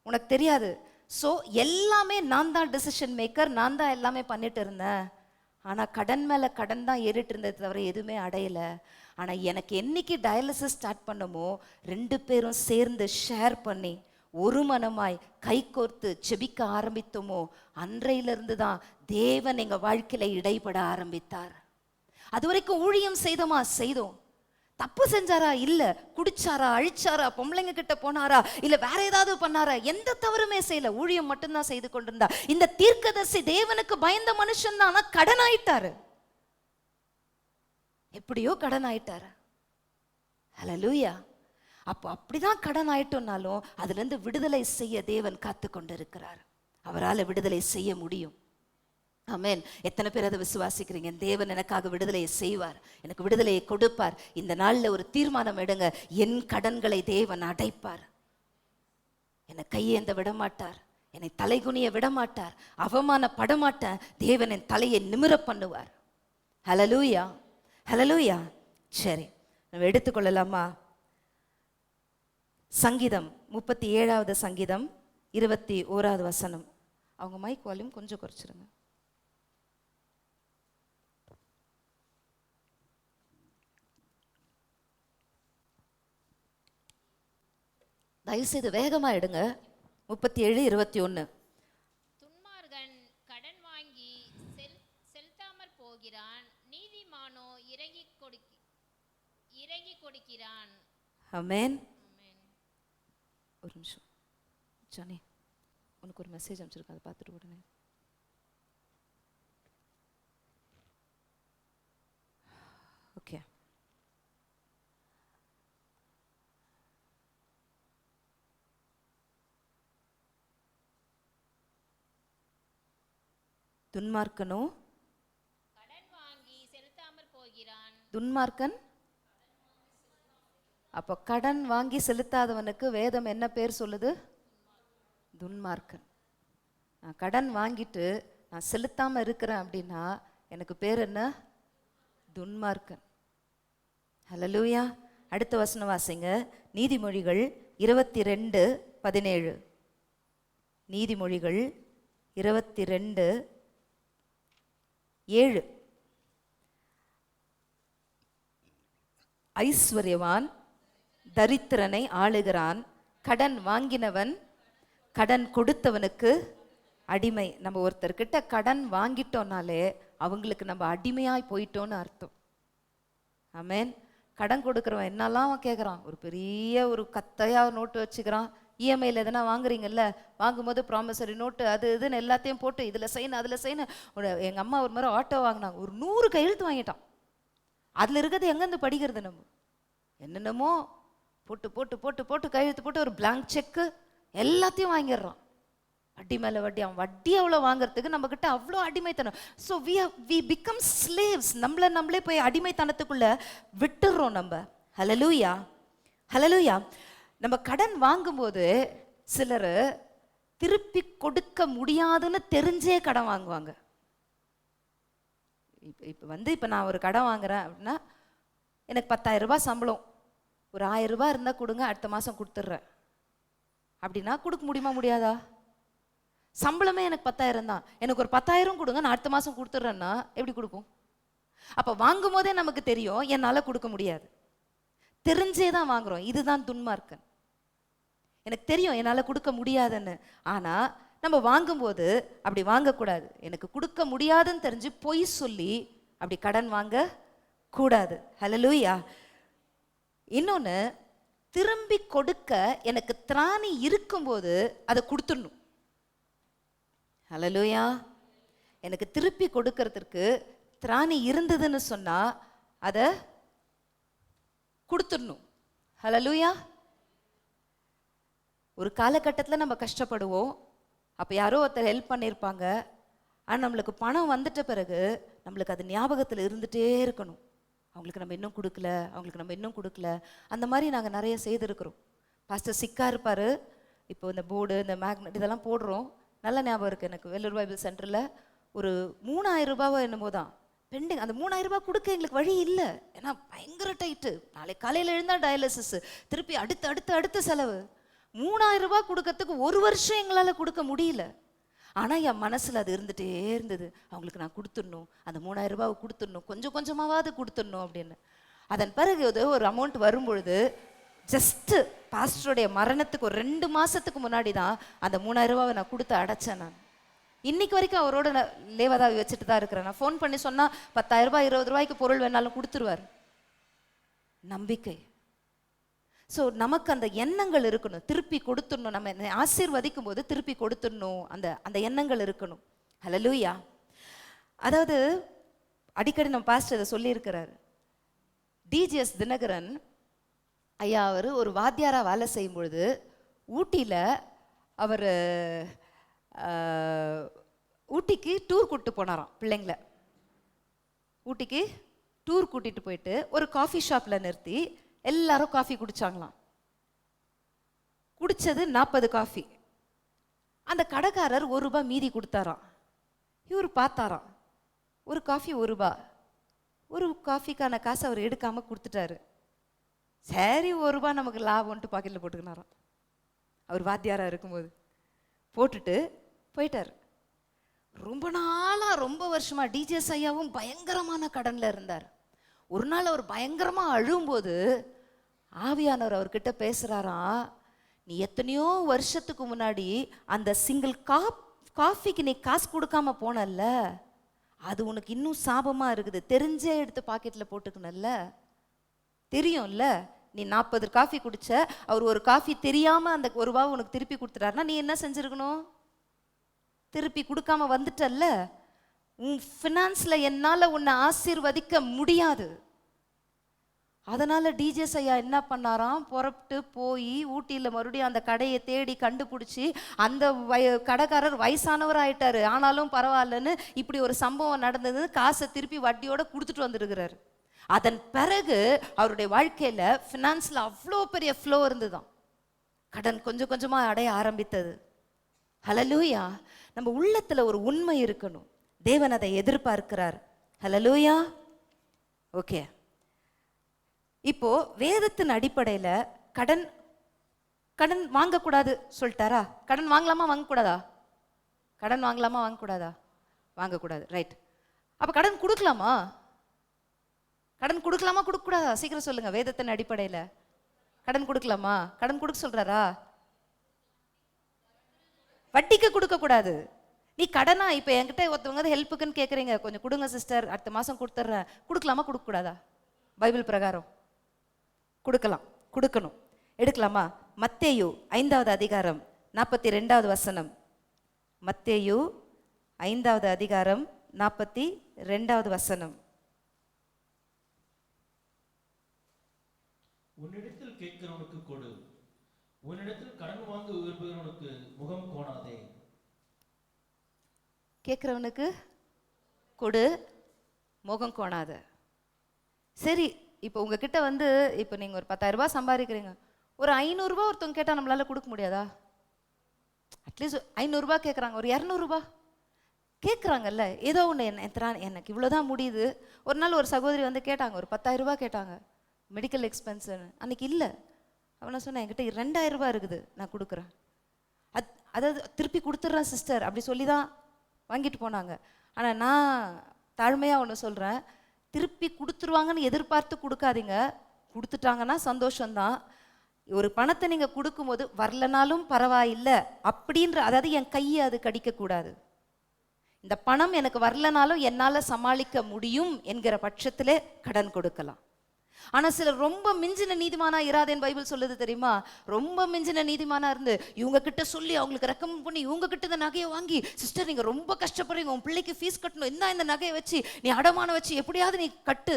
உனக்கு தெரியாது. ஸோ எல்லாமே நான் தான் டிசிஷன் மேக்கர், நான் தான் எல்லாமே பண்ணிட்டு இருந்தேன். ஆனால் கடன் மேலே கடன் தான் ஏறிட்டு இருந்தது தவிர எதுவுமே அடையலை. ஆனால் எனக்கு என்னைக்கு டயாலிசிஸ் ஸ்டார்ட் பண்ணமோ 2 பேரும் சேர்ந்து ஷேர் பண்ணி ஒரு மனமாய் கை கோர்த்து ஜெபிக்க ஆரம்பித்தோமோ அன்றையிலிருந்து தான் தேவன் எங்கள் வாழ்க்கையில இடைப்பட ஆரம்பித்தார். அது வரைக்கும் ஊழியம் செய்தோம். தப்பு செஞ்சாரா? இல்ல. குடிச்சாரா, அழிச்சாரா, பொம்பளைங்க கிட்ட போனாரா, இல்ல வேற ஏதாவது பண்ணாரா? எந்த தவறுமே செய்யல, ஊழியம் மட்டும்தான் செய்து கொண்டிருந்தா. இந்த தீர்க்கதரிசி தேவனுக்கு பயந்த மனுஷன் தான், ஆனா கடன் ஆயிட்டாரு. எப்படியோ கடன் ஆயிட்டாரு. ஹல்லேலூயா. அப்போ அப்படிதான் கடன் ஆயிட்டோம்னாலும் அதுல இருந்து விடுதலை செய்ய தேவன் காத்து கொண்டிருக்கிறார். அவரால் விடுதலை செய்ய முடியும். ஆமென். எத்தனை பேர் அதை விசுவாசிக்கிறீங்க? தேவன் எனக்காக விடுதலையை செய்வார், எனக்கு விடுதலையை கொடுப்பார். இந்த நாள்ல ஒரு தீர்மானம் எடுங்க, என் கடன்களை தேவன் அடைப்பார். என்னை கையேந்த விடமாட்டார், என்னை தலைகுனிய விடமாட்டார், அவமானப்படமாட்டேன். தேவன் என் தலையை நிமிர பண்ணுவார். ஹல்லேலூயா, ஹல்லேலூயா. சரி, நம்ம எடுத்துக்கொள்ளலாமா? சங்கீதம் 37வது சங்கீதம் 21வது வசனம். அவங்க மைக் வால்யூம் கொஞ்சம் குறைச்சிருங்க. தயவுசெய்து வேகமா எடுங்க. 37:21. துன்மார்கன் கடன் வாங்கி செலுத்தாமற் போகிறான், நீதிமானோ இறங்கி கொடுக்கிறான். ஆமென். ஒரு நிமிஷம் ஜானி, உனக்கு ஒரு மெசேஜ் அனுப்பிச்சிருக்கேன், அதை பார்த்துட்டு உடனே. ஓகே. துன்மார்க்கனோ கடன் வாங்கி செலுத்தாமற் போகிறான். துன்மார்க்கன். அப்போ கடன் வாங்கி செலுத்தாதவனுக்கு வேதம் என்ன பேர் சொல்லுது? துன்மார்க்கன். நான் கடன் வாங்கிட்டு நான் செலுத்தாம இருக்கிறேன் அப்படின்னா எனக்கு பேர் என்ன? துன்மார்க்கன். ஹல்லேலூயா. அடுத்த வசனம் வாசிங்க. நீதிமொழிகள் 22:17. நீதிமொழிகள் 22:7. ஐஸ்வர்யவான் தரித்திரனை ஆளுகிறான், கடன் வாங்கினவன் கடன் கொடுத்தவனுக்கு அடிமை. நம்ம ஒருத்தர்கிட்ட கடன் வாங்கிட்டோம்னாலே அவங்களுக்கு நம்ம அடிமையாய் போயிட்டோன்னு அர்த்தம். ஆமென். கடன் கொடுக்குறவன் என்னெல்லாம் கேட்குறான், ஒரு பெரிய ஒரு கத்தையாக நோட்டு வச்சுக்கிறான். இஎம்ஐயில் எதனா வாங்குறீங்கல்ல, வாங்கும்போது ப்ராமிசரி நோட்டு அது இதுன்னு எல்லாத்தையும் போட்டு இதில் செய்யணும் அதில் செய்யணும். எங்கள் அம்மா ஒரு மாதிரி ஆட்டோ வாங்கினாங்க, ஒரு 100 கையெழுத்து வாங்கிட்டான். அதில் இருக்கிறது எங்கேருந்து படிக்கிறது? நம்ம என்னென்னமோ போட்டு போட்டு போட்டு போட்டு கையெழுத்து போட்டு ஒரு பிளாங்க் செக்கு எல்லாத்தையும் வாங்கிடுறான். வட்டி மேலே வட்டி, அவன் வட்டி அவ்வளோ வாங்குறதுக்கு நம்ம கிட்ட அவ்வளோ அடிமைத்தனம். So we become slaves. நம்மளே போய் அடிமைத்தனத்துக்குள்ள விட்டுடுறோம் நம்ம. ஹல்லேலூயா, ஹல்லேலூயா. நம்ம கடன் வாங்கும்போது சிலர் திருப்பி கொடுக்க முடியாதுன்னு தெரிஞ்சே கடன் வாங்குவாங்க. இப்போ நான் ஒரு கடன் வாங்குறேன் அப்படின்னா, எனக்கு 10,000 ரூபாய் சம்பளம், ஒரு 1000 ரூபாய் இருந்தால் கொடுங்க, அடுத்த மாதம் கொடுத்துட்றேன் அப்படின்னா கொடுக்க முடியுமா? முடியாதா? சம்பளமே எனக்கு 10,000 தான், எனக்கு ஒரு 10,000 கொடுங்க, நான் அடுத்த மாதம் கொடுத்துட்றேன்னா எப்படி கொடுப்போம்? அப்போ வாங்கும் போதே நமக்கு தெரியும் என்னால் கொடுக்க முடியாது, தெரிஞ்சே தான் வாங்குறோம். இதுதான் துன்மார்க்கன். எனக்கு தெரியும் என்னால் கொடுக்க முடியாதுன்னு, ஆனால் நம்ம வாங்கும்போது அப்படி வாங்கக்கூடாது. எனக்கு கொடுக்க முடியாதுன்னு தெரிஞ்சு பொய் சொல்லி அப்படி கடன் வாங்க கூடாது. ஹல்லேலூயா. இன்னொன்று, திரும்பி கொடுக்க எனக்கு திராணி இருக்கும்போது அதை கொடுத்துடணும். ஹல்லேலூயா. எனக்கு திருப்பி கொடுக்கறதுக்கு திராணி இருந்ததுன்னு சொன்னா அதை கொடுத்துடணும். ஹல்லேலூயா. ஒரு காலகட்டத்தில் நம்ம கஷ்டப்படுவோம், அப்போ யாரோ ஒருத்தர் ஹெல்ப் பண்ணியிருப்பாங்க. ஆனால் நம்மளுக்கு பணம் வந்துட்ட பிறகு நம்மளுக்கு அது ஞாபகத்தில் இருந்துகிட்டே இருக்கணும். அவங்களுக்கு நம்ம இன்னும் கொடுக்கல, அவங்களுக்கு நம்ம இன்னும் கொடுக்கல. அந்த மாதிரி நாங்கள் நிறைய செய்திருக்கிறோம். பாஸ்டர் சிக்கா இருப்பார். இப்போ இந்த போர்டு, இந்த மேக்னெட் இதெல்லாம் போடுறோம். நல்ல ஞாபகம் இருக்குது எனக்கு. வெள்ளூர் பைபிள் சென்டரில் ஒரு 3,000 ரூபாவோ என்னமோ தான் பெண்டிங். அந்த 3,000 ரூபாய் கொடுக்க எங்களுக்கு வழி இல்லை, ஏன்னா பயங்கர டைட்டு. நாளைக்கு காலையில் எழுந்தால் டயாலிசிஸ், திருப்பி அடுத்த செலவு. 3,000 ரூபாய் கொடுக்கறதுக்கு 1 வருஷம் எங்களால் கொடுக்க முடியல. ஆனால் என் மனசில் அது இருந்துகிட்டே இருந்தது, அவங்களுக்கு நான் கொடுத்துடணும், அந்த 3,000 ரூபாவை கொடுத்துடணும், கொஞ்சம் கொஞ்சமாவது கொடுத்துடணும் அப்படின்னு. அதன் பிறகு ஒரு அமௌண்ட் வரும்பொழுது ஜஸ்ட்டு பாஸ்டருடைய மரணத்துக்கு ஒரு 2 மாதத்துக்கு முன்னாடி தான் அந்த 3,000 ரூபாவை நான் கொடுத்து அடைச்சேன். நான் இன்னைக்கு வரைக்கும் அவரோட லேவதாவி வச்சுட்டு தான் இருக்கிறேன். நான் ஃபோன் பண்ணி சொன்னால் 10,000 ரூபாய் 20 ரூபாய்க்கு பொருள் வேணாலும் கொடுத்துருவார். நம்பிக்கை. ஸோ நமக்கு அந்த எண்ணங்கள் இருக்கணும், திருப்பி கொடுத்துடணும். நம்ம ஆசீர்வதிக்கும் போது திருப்பி கொடுத்துடணும், அந்த எண்ணங்கள் இருக்கணும். ஹல்லேலூயா. அதாவது அடிக்கடி நம்ம பாஸ்டர் இதை சொல்லியிருக்கிறார். டிஜிஎஸ் தினகரன் ஐயா அவர் ஒரு வாத்தியாராக வேலை செய்யும் பொழுது ஊட்டியில் அவர் ஊட்டிக்கு டூர் கூப்பிட்டு போனாராம் பிள்ளைங்கள. ஊட்டிக்கு டூர் கூட்டிகிட்டு போயிட்டு ஒரு காஃபி ஷாப்பில் நிறுத்தி எல்லாரும் காஃபி குடிச்சாங்களாம். குடிச்சது 40 காஃபி. அந்த கடைக்காரர் 1 ரூபாய் மீதி கொடுத்தாராம். இவர் பார்த்தாராம், ஒரு காஃபி 1 ரூபாய். ஒரு காஃபிக்கான காசை அவர் எடுக்காமல் கொடுத்துட்டாரு. சரி 1 ரூபாய் நமக்கு லாபம்ன்ட்டு பாக்கெட்டில் போட்டுக்கினாராம். அவர் வாத்தியாராக இருக்கும்போது போட்டுட்டு போயிட்டார். ரொம்ப நாளாக ரொம்ப வருஷமாக டிஜிஎஸ் ஐயாவும் பயங்கரமான கடனில் இருந்தார். ஒரு நாள் அவர் பயங்கரமாக அழும்போது ஆவியானவர் அவர்கிட்ட பேசுகிறாராம், நீ எத்தனையோ வருஷத்துக்கு முன்னாடி அந்த சிங்கிள் காஃபிக்கு நீ காசு கொடுக்காம போனல்ல, அது உனக்கு இன்னும் சாபமாக இருக்குது, தெரிஞ்சே எடுத்து பாக்கெட்டில் போட்டுக்கணும்ல, தெரியும்ல. நீ 40 காஃபி குடிச்ச, அவர் ஒரு காஃபி தெரியாமல் அந்த 1 ரூபாவை உனக்கு திருப்பி கொடுத்துட்டாருன்னா நீ என்ன செஞ்சுருக்கணும்? திருப்பி கொடுக்காம வந்துட்டல்ல. உன் ஃபினான்ஸில் என்னால் உன்னை ஆசீர்வதிக்க முடியாது. அதனால் டிஜிஎஸ் ஐயா என்ன பண்ணாராம், புறப்பட்டு போய் ஊட்டியில் மறுபடியும் அந்த கடையை தேடி கண்டுபிடிச்சி, அந்த கடைக்காரர் வயசானவர் ஆயிட்டாரு, ஆனாலும் பரவாயில்லன்னு இப்படி ஒரு சம்பவம் நடந்தது, காசை திருப்பி வட்டியோடு கொடுத்துட்டு வந்துருக்கிறாரு. அதன் பிறகு அவருடைய வாழ்க்கையில் ஃபினான்ஸில் அவ்வளோ பெரிய ஃப்ளோ இருந்துதான், கடன் கொஞ்சம் கொஞ்சமாக அடைய ஆரம்பித்தது. ஹல்லேலூயா. நம்ம உள்ளத்துல ஒரு உண்மை இருக்கணும். தேவன் அதை எதிர்பார்க்கிறார். ஹல்லேலூயா. ஓகே, இப்போ வேதத்தின் அடிப்படையில கடன் கடன் வாங்கக்கூடாது சொல்லிட்டாரா? கடன் வாங்கலாமா வாங்கக்கூடாதா? கடன் வாங்கலாமா வாங்கக்கூடாதா? வாங்கக்கூடாது. ரைட். அப்ப கடன் கொடுக்கலாமா? கடன் கொடுக்கலாமா கொடுக்கக்கூடாதா? சீக்கிரம் சொல்லுங்க. வேதத்தின் அடிப்படையில கடன் கொடுக்கலாமா? கடன் கொடுக்க சொல்றாரா? வட்டிக்கு கொடுக்க கூடாது. நீ கடனா இப்ப என்கிட்ட ஒருத்தவங்க ஹெல்ப்புக்குன்னு கேட்குறீங்க, கொஞ்சம் கொடுங்க சிஸ்டர், அடுத்த மாசம் கொடுத்துட்றேன், கொடுக்கலாமா கொடுக்க கூடாதா? பைபிள் பிரகாரம் கொடுக்கலாம், கொடுக்கணும். எடுக்கலாமா? மத்தேயு 5வது அதிகாரம் 42வது வசனம். மத்தேயு 5வது அதிகாரம் 42வது வசனம். உன்னிடத்தில் கேட்கிறவனுக்கு கொடு, உன்னிடத்தில் கடன் வாங்க விரும்புகிறவனுக்கு முகம் கோணாதே. கேட்குறவனுக்கு கொடு, முகம் கோணாத. சரி, இப்போ உங்ககிட்ட வந்து இப்போ நீங்கள் ஒரு 10,000 ரூபாய் சம்பாதிக்கிறீங்க, ஒரு 500 ரூபாய் ஒருத்தவங்க கேட்டால் நம்மளால கொடுக்க முடியாதா? அட்லீஸ்ட் 500 ரூபாய் கேட்குறாங்க, ஒரு 200 ரூபாய் கேட்குறாங்கல்ல, ஏதோ ஒன்று எனக்கு இவ்வளோதான் முடியுது. ஒரு நாள் ஒரு சகோதரி வந்து கேட்டாங்க, ஒரு 10,000 ரூபாய் கேட்டாங்க, மெடிக்கல் எக்ஸ்பென்ஸுன்னு. அன்னைக்கு இல்லை, அவனை சொன்னேன் என்கிட்ட 2,000 ரூபாய் இருக்குது, நான் கொடுக்குறேன். அதாவது திருப்பி கொடுத்துட்றேன் சிஸ்டர் அப்படி சொல்லி தான் வாங்கிட்டு போனாங்க. ஆனால் நான் தாழ்மையாக ஒன்று சொல்கிறேன், திருப்பி கொடுத்துருவாங்கன்னு எதிர்பார்த்து கொடுக்காதீங்க. கொடுத்துட்டாங்கன்னா சந்தோஷம்தான். ஒரு பணத்தை நீங்கள் கொடுக்கும்போது வரலனாலும் பரவாயில்லை அப்படின்ற, அதாவது என் கையை அது கடிக்கக்கூடாது. இந்த பணம் எனக்கு வரலனாலும் என்னால் சமாளிக்க முடியும் என்கிற பட்சத்திலே கடன் கொடுக்கலாம். ஆனால் சிலர் ரொம்ப மிஞ்சின நீதிமானா இராதேன்னு பைபிள் சொல்லுது தெரியுமா? ரொம்ப மிஞ்சின நீதிமானா இருந்து இவங்க கிட்ட சொல்லி அவங்களுக்கு ரெக்கமெண்ட் பண்ணி இவங்க கிட்ட இந்த நகையை வாங்கி, சிஸ்டர் நீங்கள் ரொம்ப கஷ்டப்படுறீங்க, உன் பிள்ளைக்கு ஃபீஸ் கட்டணும், இந்த நகையை வச்சு நீ அடமானம் வச்சு எப்படியாவது நீ கட்டு.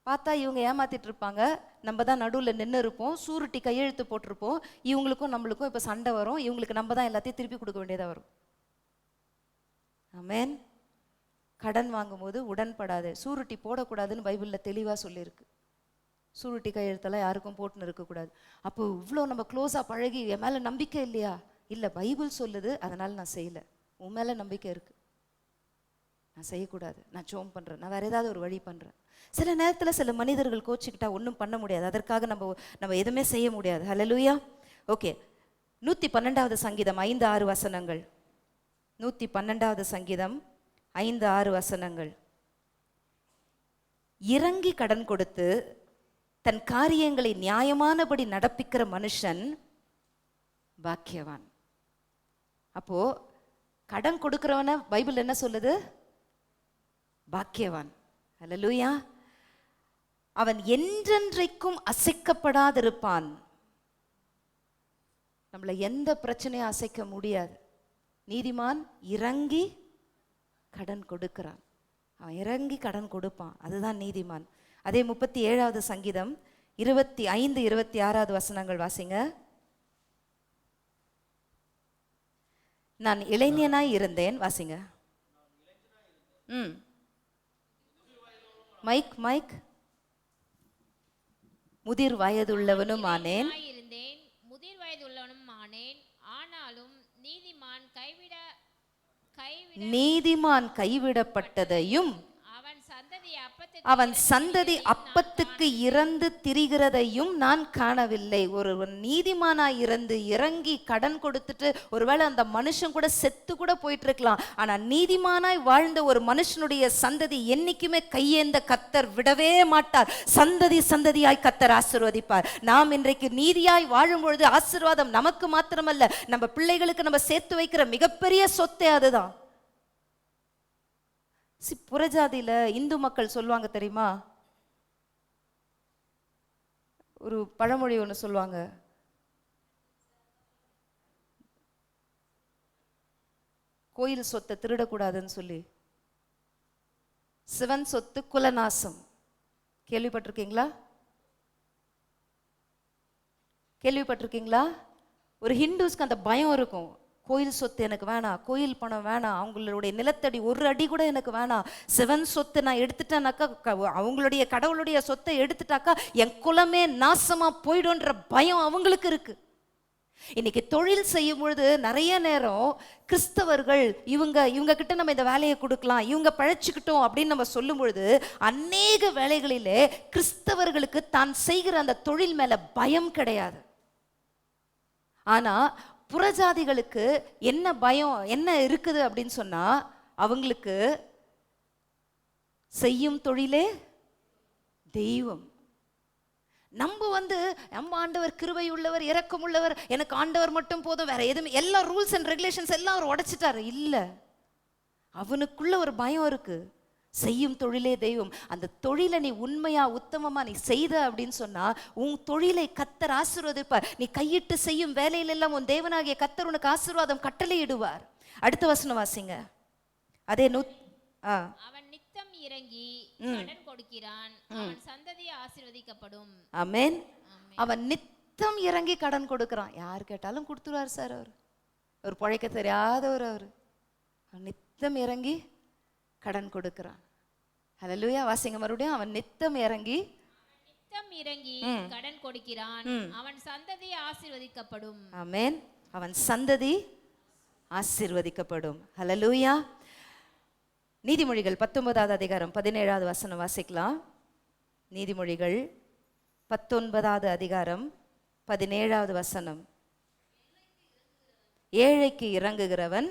பார்த்தா இவங்க ஏமாத்திட்டு இருப்பாங்க, நம்ம தான் நடுவில் நின்று இருப்போம், சூருட்டி கையெழுத்து போட்டிருப்போம், இவங்களுக்கும் நம்மளுக்கும் இப்போ சண்டை வரும், இவங்களுக்கு நம்ம தான் எல்லாத்தையும் திருப்பி கொடுக்க வேண்டியதாக வரும். ஆமென். கடன் வாங்கும்போது உடன்படாது, சூருட்டி போடக்கூடாதுன்னு பைபிளில் தெளிவாக சொல்லியிருக்கு. சூருட்டி கையெழுத்தெல்லாம் யாருக்கும் போட்டுன்னு இருக்கக்கூடாது. அப்போ இவ்வளோ நம்ம க்ளோஸாக பழகி என் மேலே நம்பிக்கை இல்லையா? இல்லை, பைபிள் சொல்லுது, அதனால் நான் செய்யலை. உன் மேலே நம்பிக்கை இருக்குது, நான் செய்யக்கூடாது, நான் ஜோம் பண்ணுறேன், நான் வேறு ஏதாவது ஒரு வழி பண்ணுறேன். சில நேரத்தில் சில மனிதர்கள் கோச்சிக்கிட்டா ஒன்றும் பண்ண முடியாது, அதற்காக நம்ம எதுவுமே செய்ய முடியாது. ஹல்லேலூயா. ஓகே, 112வது சங்கீதம் 5-6 வசனங்கள். 112வது சங்கீதம் 5-6 வசனங்கள். இறங்கி கடன் கொடுத்து தன் காரியங்களை நியாயமானபடி நடப்பிக்கிற மனுஷன் பாக்கியவான். அப்போ கடன் கொடுக்கிறவன பைபிள் என்ன சொல்லுது? பாக்கியவான். ஹல்லேலூயா. அவன் என்றென்றைக்கும் அசைக்கப்படாதிருப்பான். நம்மளை எந்த பிரச்சனையும் அசைக்க முடியாது. நீதிமான் இறங்கி கடன் கொடுக்கிறான், அவன் இறங்கி கடன் கொடுப்பான், அதுதான் நீதிமான். அதே 37வது சங்கீதம் 25-26 வசனங்கள் வாசிங்க. நான் இளைஞனாய் இருந்தேன், வாசிங்க. மைக். முதிர் வயதுள்ளவனும் ஆனேன், முதிர் வயதுள்ளவனும் ஆனேன், ஆனாலும் நீதிமான் கைவிடப்பட்டதையும் அவன் சந்ததி அப்பத்துக்கு இறந்து திரிகிறதையும் நான் காணவில்லை. ஒரு நீதிமானாய் இறந்து இறங்கி கடன் கொடுத்துட்டு ஒருவேளை அந்த மனுஷன் கூட செத்து கூட போயிட்டு இருக்கலாம். ஆனா நீதிமானாய் வாழ்ந்த ஒரு மனுஷனுடைய சந்ததி என்னைக்குமே கையேந்த கர்த்தர் விடவே மாட்டார். சந்ததி சந்ததியாய் கர்த்தர் ஆசீர்வதிப்பார். நாம் இன்றைக்கு நீதியாய் வாழும் பொழுது ஆசீர்வாதம் நமக்கு மாத்திரமல்ல, நம்ம பிள்ளைகளுக்கு நம்ம சேர்த்து வைக்கிற மிகப்பெரிய சொத்தே அதுதான். புறஜாதியில இந்து மக்கள் சொல்லுவாங்க தெரியுமா, ஒரு பழமொழி ஒன்று சொல்லுவாங்க, கோயில் சொத்தை திருடக்கூடாதுன்னு சொல்லி. சிவன் சொத்து குலநாசம். கேள்விப்பட்டிருக்கீங்களா? ஒரு ஹிந்துஸ்க்கு அந்த பயம் இருக்கும், கோயில் சொத்து எனக்கு வேணாம், கோயில் பணம் வேணாம், அவங்களுடைய நிலத்தடி ஒரு அடி கூட எனக்கு வேணாம். சிவன் சொத்து நான் எடுத்துட்டேனாக்கா, அவங்களுடைய கடவுளுடைய சொத்தை எடுத்துட்டாக்கா என் குலமே நாசமா போயிடும்ன்ற பயம் அவங்களுக்கு இருக்கு. இன்னைக்கு தொழில் செய்யும் பொழுது நிறைய நேரம் கிறிஸ்தவர்கள் இவங்க கிட்ட நம்ம இந்த வேலையை கொடுக்கலாம், இவங்க பழைச்சிக்கிட்டோம் அப்படின்னு நம்ம சொல்லும் பொழுது அநேக வேலைகளிலே கிறிஸ்தவர்களுக்கு தான் செய்கிற அந்த தொழில் மேல பயம் கிடையாது. ஆனா புறஜாதிகளுக்கு என்ன பயம் என்ன இருக்குது அப்படின்னு சொன்னா, அவங்களுக்கு செய்யும் தொழிலே தெய்வம். நம்ம ஆண்டவர் கிருபை உள்ளவர், இரக்கம் உள்ளவர், எனக்கு ஆண்டவர் மட்டும் போதும், வேற எதுவுமே, எல்லா ரூல்ஸ் அண்ட் ரெகுலேஷன்ஸ் எல்லாம் அவர் உடைச்சிட்டாரு. இல்ல, அவனுக்குள்ள ஒரு பயம் இருக்கு. செய்யும் தொழிலே தெய்வம். அந்த தொழிலை நீ உண்மையா உத்தமமா நீ செய்த அப்படின்னு சொன்னா உன் தொழிலை கர்த்தர் ஆசீர்வதிப்பார். நீ கையிட்டு செய்யும் வேலையிலெல்லாம் உன் தேவனாகிய கர்த்தர் உனக்கு ஆசீர்வாதம் கட்டளையிடுவார். அடுத்த வசனம் வாசிங்க. அதே அவன் நித்தம் இறங்கி கடன் கொடுக்கிறான், அவன் சந்ததி ஆசீர்வதிக்கப்படும். ஆமென். அவன் நித்தம் இறங்கி கடன் கொடுக்கிறான். யார் கேட்டாலும் கொடுத்துருவார் சார். அவர் பிழைக்க தெரியாதவர். அவன் நித்தம் இறங்கி கடன் கொடுக்கிறான். ஹல்லேலூயா. வாசிங்க மறுபடியும். அவன் நித்தம் இறங்கி கடன் கொடுக்கிறான், அவன் சந்ததி ஆசீர்வதிக்கப்படும். ஆமென். அவன் சந்ததி ஆசீர்வதிக்கப்படும். ஹல்லேலூயா. நீதிமொழிகள் 19வது அதிகாரம் 17வது வசனம் வாசிக்கலாம். நீதிமொழிகள் 19வது அதிகாரம் 17வது வசனம். ஏழைக்கு இறங்குகிறவன்